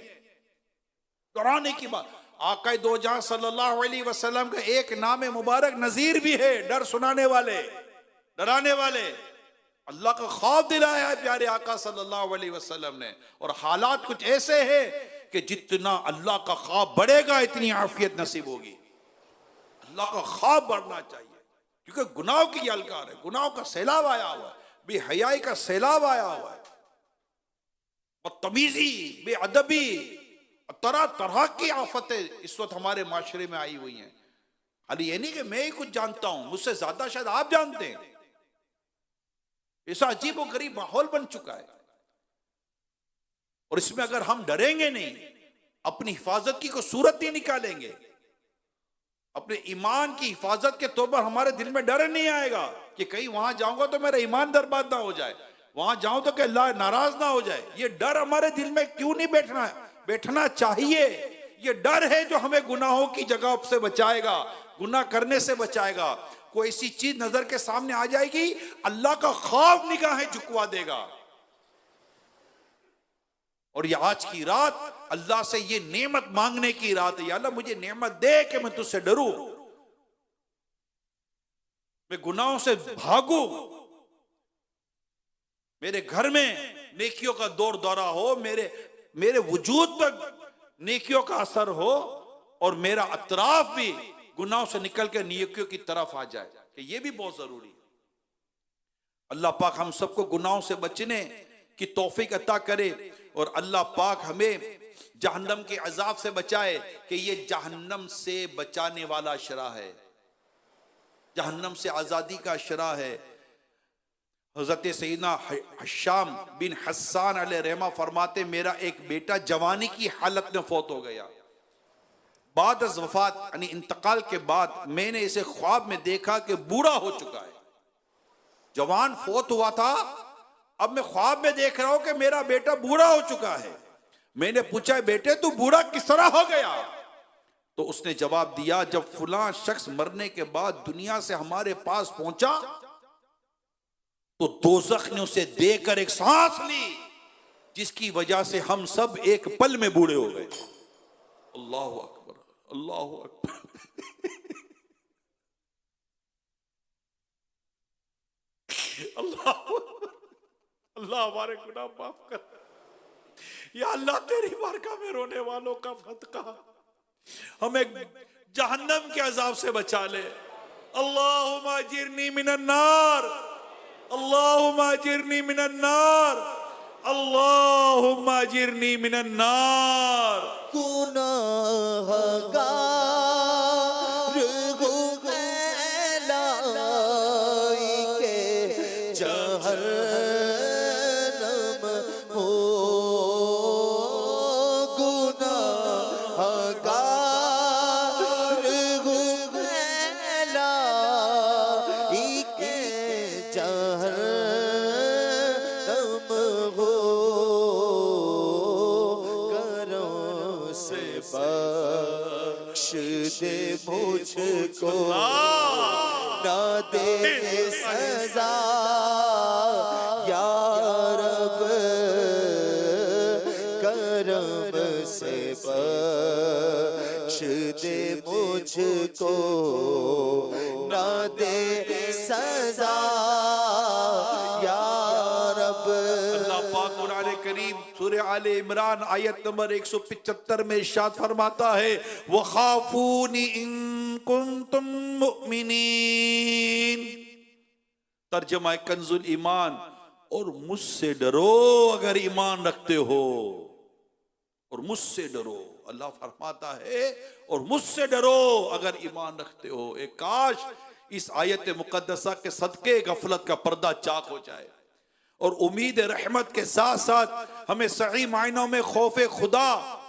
डराने की बात, आका दो जहां सल्लल्लाहु अलैहि वसल्लम का एक नाम मुबारक नजीर भी है, डर सुनाने वाले, डराने वाले। अल्लाह का ख्वाब दिलाया है प्यारे आका सल्लल्लाहु अलैहि वसल्लम ने। और हालात कुछ ऐसे हैं कि जितना अल्लाह का ख्वाब बढ़ेगा इतनी आफियत नसीब होगी। अल्लाह का ख्वाब बढ़ना चाहिए, क्योंकि गुनाह की अलकार है, गुनाह का सैलाब आया हुआ है, बेहयाई का सैलाब आया हुआ है, बदतमीजी, बेअदबी, तरह तरह की आफतें इस वक्त हमारे माशरे में आई हुई हैं। खाली ये नहीं कि मैं ही कुछ जानता हूं, मुझसे ज्यादा शायद आप जानते हैं। ऐसा अजीब और गरीब माहौल बन चुका है। और इसमें अगर हम डरेंगे नहीं, अपनी हिफाजत की कोई सूरत नहीं निकालेंगे, अपने ईमान की हिफाजत के तौर पर हमारे दिल में डर नहीं आएगा कि कहीं वहां जाऊंगा तो मेरा ईमान बर्बाद ना हो जाए, वहां जाऊं तो कि अल्लाह नाराज ना हो जाए। ये डर हमारे दिल में क्यों नहीं बैठना चाहिए। ये डर है जो हमें गुनाहों की जगह से बचाएगा, गुनाह करने से बचाएगा। कोई ऐसी चीज नजर के सामने आ जाएगी, अल्लाह का ख्वाब निगाहें झुकवा देगा। और ये आज की रात अल्लाह से ये नेमत मांगने की रात है, या अल्लाह मुझे नेमत दे कि मैं तुझसे डरूं, मैं गुनाहों से भागूं, मेरे घर में नेकियों का दौर दौरा हो, मेरे वजूद पर नेकियों का असर हो, और मेरा अतराफ भी गुनाहों से निकल कर नेकियों की तरफ आ जाए, कि ये भी बहुत जरूरी है। अल्लाह पाक हम सबको गुनाहों से बचने की तौफीक अता करे, और अल्लाह पाक हमें जहन्नम के अजाब से बचाए, कि ये जहन्नम से बचाने वाला शरा है, जहन्नम से आजादी का शरा है। हजरत सैयदना हशाम बिन हस्सान अलैहिर्रहमा फरमाते, मेरा एक बेटा जवानी की हालत में फौत हो गया। बाद अज़ वफात यानी इंतकाल के बाद मैंने इसे ख्वाब में देखा कि बूढ़ा हो चुका है। जवान फौत हुआ था, अब मैं ख्वाब में देख रहा हूं कि मेरा बेटा बूढ़ा हो चुका है। मैंने पूछा, बेटे तू बूढ़ा किस तरह हो गया? तो उसने जवाब दिया, जब फलां शख्स मरने के बाद दुनिया से हमारे पास पहुंचा तो दोज़ख ने उसे देकर एक सांस ली जिसकी वजह से हम सब एक पल में बूढ़े हो गए। अल्लाह अकबर, अल्लाह अकबर। अल्लाह अल्लाह हमारे गुनाह माफ कर। या अल्लाह तेरी बारगाह में रोने वालों का सदका हमें जहन्नम के अजाब से बचा ले। अल्लाहुम्मा अजिरनी मिनन नार, अल्लाहुम्मा अजिरनी मिनन नार, अल्लाहुम्मा अजिरनी मिनन नार। गुनाहगार दे मुझको ना दे सजा या रब, करम से बख्श दे मुझको ना दे सजा या रब। अल्लाह पाक कुरान करीम सूरह आले इमरान आयत नंबर 175 में इरशाद फरमाता है, वखाफूनी इन कुंतुम मुमिनीन। तर्जुमा कंजुल ईमान, और मुझसे डरो अगर ईमान रखते हो, और मुझसे डरो। अल्लाह फरमाता है और मुझसे डरो अगर ईमान रखते हो। एक काश इस आयत मुकद्दसा के सदके गफलत का पर्दा चाक हो जाए और उम्मीद रहमत के साथ साथ हमें सही मायनों में खौफे खुदा,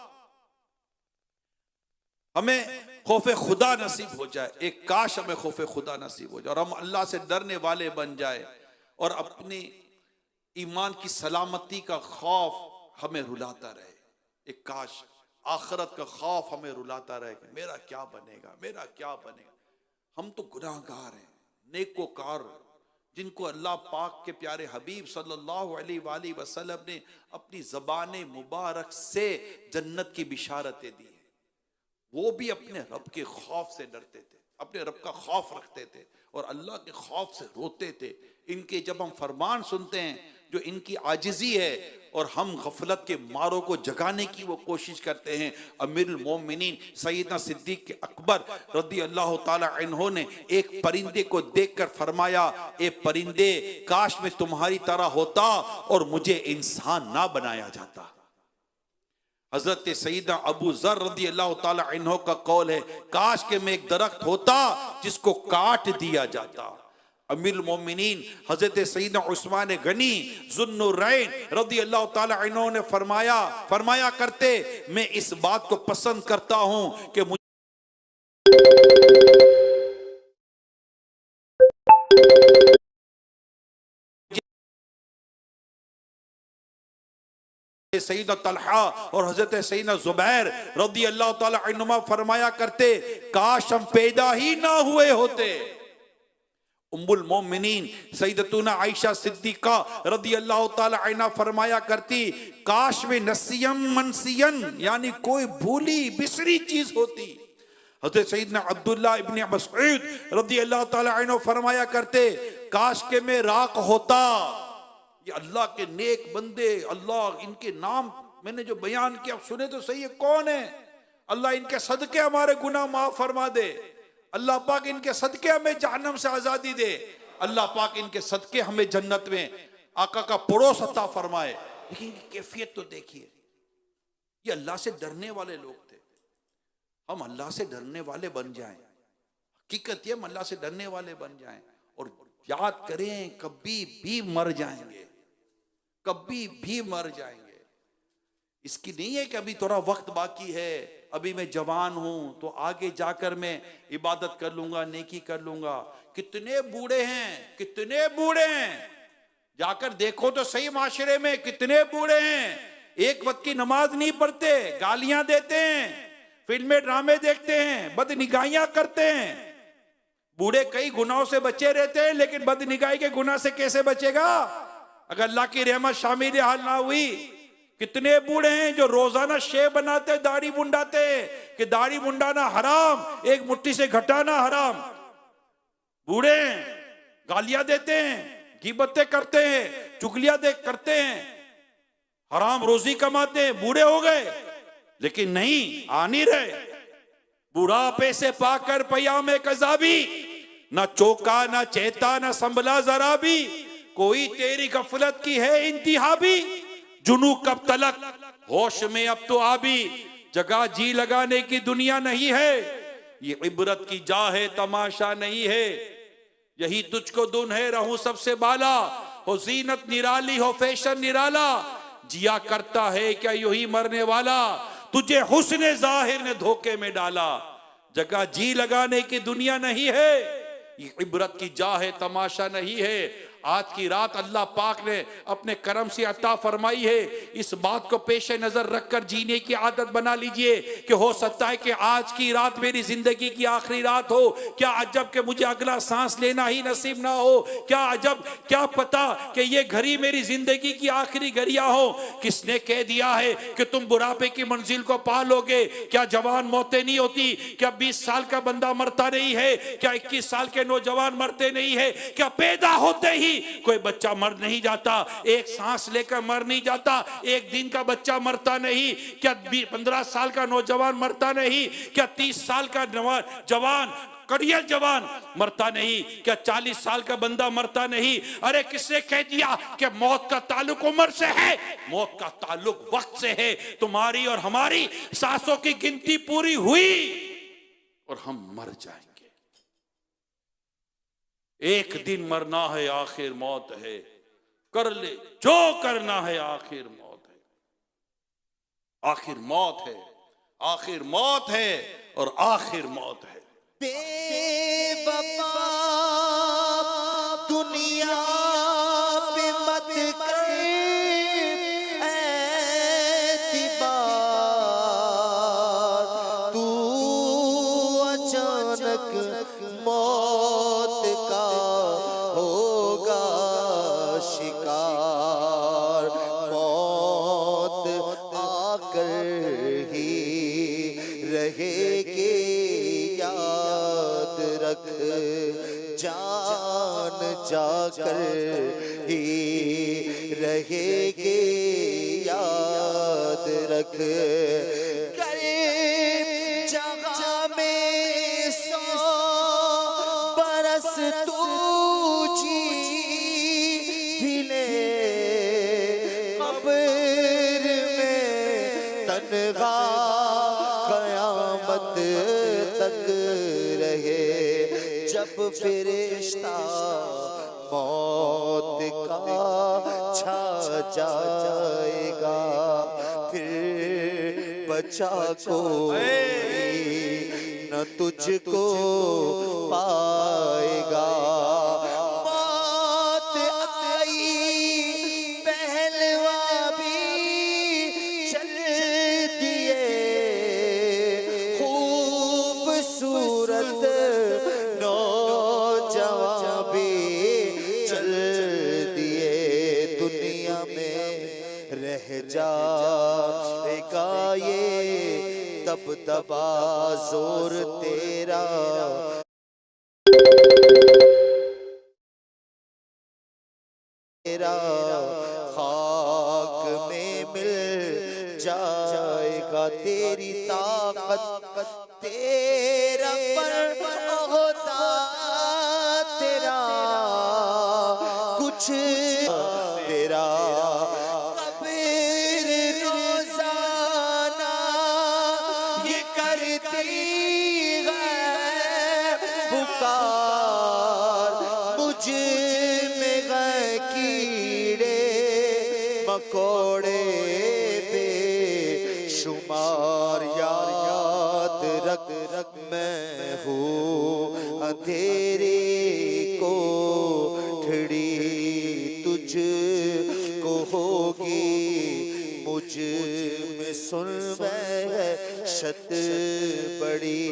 हमें खौफे खुदा नसीब हो जाए। एक काश हमें खौफे खुदा नसीब हो जाए और हम अल्लाह से डरने वाले बन जाए और अपनी ईमान की सलामती का खौफ हमें रुलाता रहे। एक काश आखिरत का खौफ हमें रुलाता रहे कि मेरा क्या बनेगा, मेरा क्या बनेगा। हम तो गुनाहगार हैं, नेकोकार, जिनको अल्लाह पाक के प्यारे हबीब सल्लल्लाहु अलैहि वसल्लम ने अपनी ज़बान मुबारक से जन्नत की बिशारतें दी हैं। वो भी अपने रब के खौफ से डरते थे, अपने रब का खौफ रखते थे और अल्लाह के खौफ से रोते थे। इनके जब हम फरमान सुनते हैं जो इनकी आजिज़ी है और हम गफलत के मारों को जगाने की वो कोशिश करते हैं। अमीरुल मोमिनीन सैयदना सिद्दीक अकबर रज़ी अल्लाह ताला अन्हु ने एक परिंदे को देखकर फरमाया, ए परिंदे, काश मैं तुम्हारी तरह होता और मुझे इंसान ना बनाया जाता। हजरत सईदा अबू जर रज़ी अल्लाह ताला अन्हु का कौल है, काश के मैं एक दरख्त होता जिसको काट दिया जाता। अमीरुल मोमिनीन हजरत सईदना उस्मान गनी ज़ुन्नुरैन रज़ी अल्लाह ताला अन्हु ने फरमाया करते, मैं इस बात को पसंद करता हूं कि मुझे सईदना तलहा और हजरत सईदना जुबैर रज़ी अल्लाह ताला अन्हुमा फरमाया करते, काश हम पैदा ही ना हुए होते। उम्मुल मोमिनीन सैयदतुना आयशा सिद्दीका रज़ी अल्लाह ताला अन्हा फरमाया करती, काश में नसियम मनसियन यानी कोई भूली बिसरी चीज होती। हज़रत सैयदना अब्दुल्ला इब्न मसऊद रज़ी अल्लाह ताला अन्हु फरमाया करते, काश के मैं राख होता। ये अल्लाह के नेक बंदे, अल्लाह इनके नाम मैंने जो बयान किया सुने तो सही है, कौन है? अल्लाह इनके सदके हमारे गुनाह माफ फरमा दे, अल्लाह पाक इनके सदके हमें जहन्नम से आजादी दे, अल्लाह पाक इनके सदके हमें जन्नत में आका का पड़ोस अता फरमाए। लेकिन इनकी कैफियत तो देखिए, ये अल्लाह से डरने वाले लोग थे। हम अल्लाह से डरने वाले बन जाएं, हकीकत ये हम अल्लाह से डरने वाले बन जाएं और याद करें कभी भी मर जाएंगे, कभी भी मर जाएंगे। इसकी नहीं है कि अभी थोड़ा वक्त बाकी है, अभी मैं जवान हूं तो आगे जाकर मैं इबादत कर लूंगा, नेकी कर लूंगा। कितने बूढ़े हैं, कितने बूढ़े हैं, जाकर देखो तो सही माशरे में कितने बूढ़े हैं, एक वक्त की नमाज नहीं पढ़ते, गालियां देते हैं, फिल्में ड्रामे देखते हैं, बदनिगाहियां करते हैं। बूढ़े कई गुनाहों से बचे रहते हैं, लेकिन बदनिगाही के गुनाह से कैसे बचेगा अगर अल्लाह की रहमत शामिल हाल ना हुई। कितने बूढ़े हैं जो रोजाना शेव बनाते, दाढ़ी मुंडाते कि दाढ़ी मुंडाना हराम, एक मुट्ठी से घटाना हराम। बूढ़े गालियां देते हैं, गीबतें करते हैं, चुगलियां करते हैं, हराम रोजी कमाते हैं, बूढ़े हो गए लेकिन नहीं आ नहीं रहे। बुढ़ापे से पाकर पया में कजाबी, ना चौका ना चेता ना संभला जरा भी, कोई तेरी गफलत की है इंतहा भी, जुनू कब तलक होश में अब तो आबी, जगह जी लगाने की दुनिया नहीं है, ये इबरत की जा है तमाशा नहीं है, यही तुझको दुन है रहूं सबसे बाला, हो जीनत निराली हो फैशन निराला, जिया करता है क्या यूं ही मरने वाला, तुझे हुस्न जाहिर ने धोखे में डाला, जगह जी लगाने की दुनिया नहीं है, ये इबरत की जा है तमाशा नहीं है। आज की रात अल्लाह पाक ने अपने करम से अता फरमाई है। इस बात को पेश नजर रखकर जीने की आदत बना लीजिए कि हो सकता है कि आज की रात मेरी जिंदगी की आखिरी रात हो। क्या अजब कि मुझे अगला सांस लेना ही नसीब ना हो। क्या अजब, क्या पता कि ये घड़ी मेरी जिंदगी की आखिरी घड़ियां हो। किसने कह दिया है कि तुम बुढ़ापे की मंजिल को पा लोगे। क्या जवान मौतें नहीं होती? क्या 20 साल का बंदा मरता नहीं है? क्या 21 साल के नौजवान मरते नहीं है? क्या पैदा होते ही कोई बच्चा मर नहीं जाता? एक सांस लेकर मर नहीं जाता? एक दिन का बच्चा मरता नहीं? क्या 15 साल का नौजवान मरता नहीं? क्या 30 साल का जवान करियर जवान मरता नहीं? क्या 40 साल का बंदा मरता नहीं? अरे किसने कह दिया कि मौत का ताल्लुक उम्र से है? मौत का ताल्लुक वक्त से है। तुम्हारी और हमारी सांसों की गिनती पूरी हुई और हम मर जाएंगे। एक दिन मरना है, आखिर मौत है, कर ले जो करना है, आखिर मौत है। आखिर मौत है, आखिर मौत है और आखिर मौत है। बेवफा दुनिया पे मत कर एतबार, तू अचानक मौत का होगा शिकार। मौत आकर ही रहेगी याद रख, जान जाकर ही रहेगी याद रख। जगह में 100 बरस तू जी भी ले, कब्र में तन्हा कयामत तक रहे। जब फिरिश्ता मौत का छा जाएगा, फिर बचा कोई न तुझको पाएगा। मौत आई पहलवा भी चल दिए, खूबसूरत नौजवान भी चल दिए। दुनिया में रह जाएगा ये दबदबा जोर तेरा, तेरा खाक में मिल जाएगा। तेरी ताकत, तेरा होता तेरा कुछ, तेरा कब्र रोजाना ये करती है पुकार। मुझ में गए कीड़े मकोड़े बेशुमार, याद रख मैं हूँ अंधेरे को ठड़ी, तुझ को होगी मुझ में सुन वहशत बड़ी,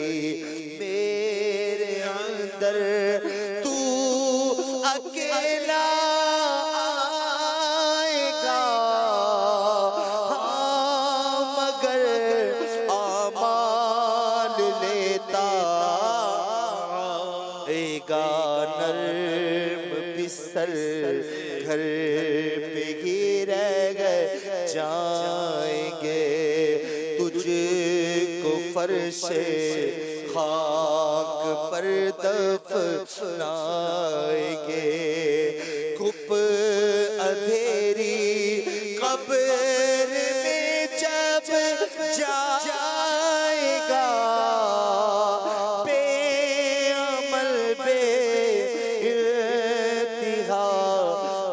मेरे अंदर तू अकेला आएगा, हाँ मगर आमाल लेता आएगा। नर्म बिस्तर घर पे ही रह जाएंगे, तुझको फर्शे खाक पर दफनाएंगे। घुप अंधेरी कब्र में जब जाएगा, बेअमल बेइंतिहा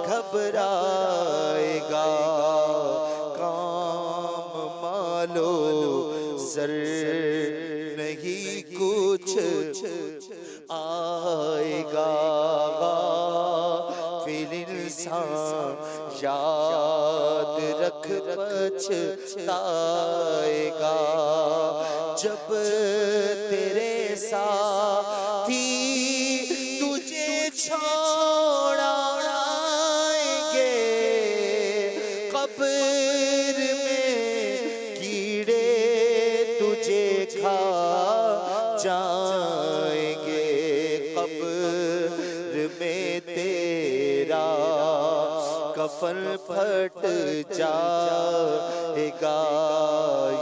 घबराएगा। काम मालो सर नहीं कुछ आएगा, फिर इंसान याद रख पछताएगा। जब तेरे साथी तुझे छोड़ाएंगे, कब्र में कीड़े तुझे खा जाएंगे। कब्र में तेरा कफन फट जाएगा।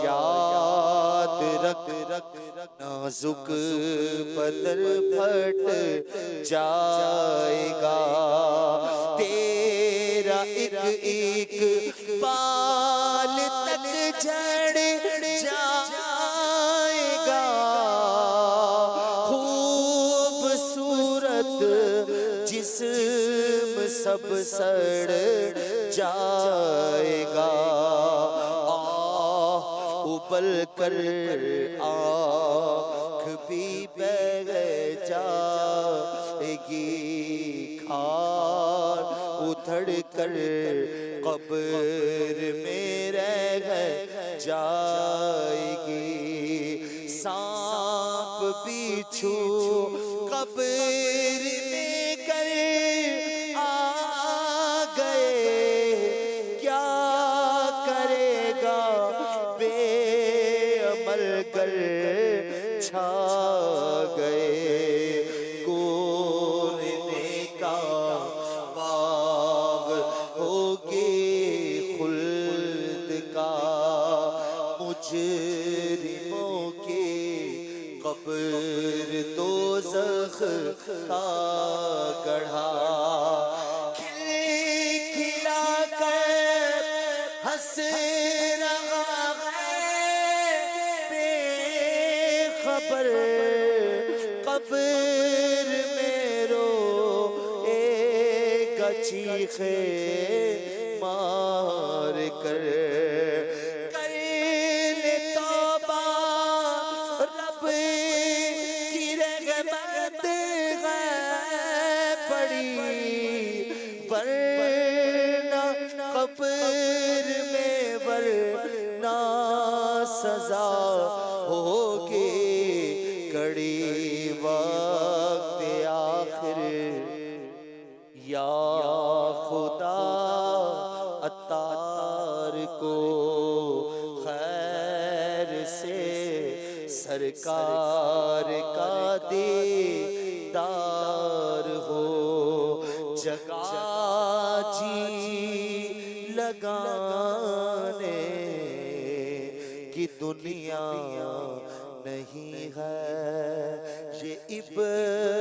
याद रख नाजुक बदन फट जाएगा। तेरा एक एक बाल तक झड़ जाएगा। खूबसूरत जिस्म सब सड़ जाएगा। उबल कर आँख भी बह जाएगी। खार उधड़ कर कब्र में रह जाएगी। सांप बिच्छू कब्र में कर आ गए, क्या करेगा बेअमल गर छा गए। कोरने का बाग होगे खुल्द का, मुजरिमों के कब्र दोज़ख का गढ़ा। खिला कर हंस रहा है बेखबर, कब्र में रोएगा चीखे मार कर। कब्र में वरना सजा होगी कड़ी वक्त आखिर। या खुदा अत्तार को खैर से सरकार का दीदार हो। जगा जी लगाने की दुनिया नहीं है ये इब्रत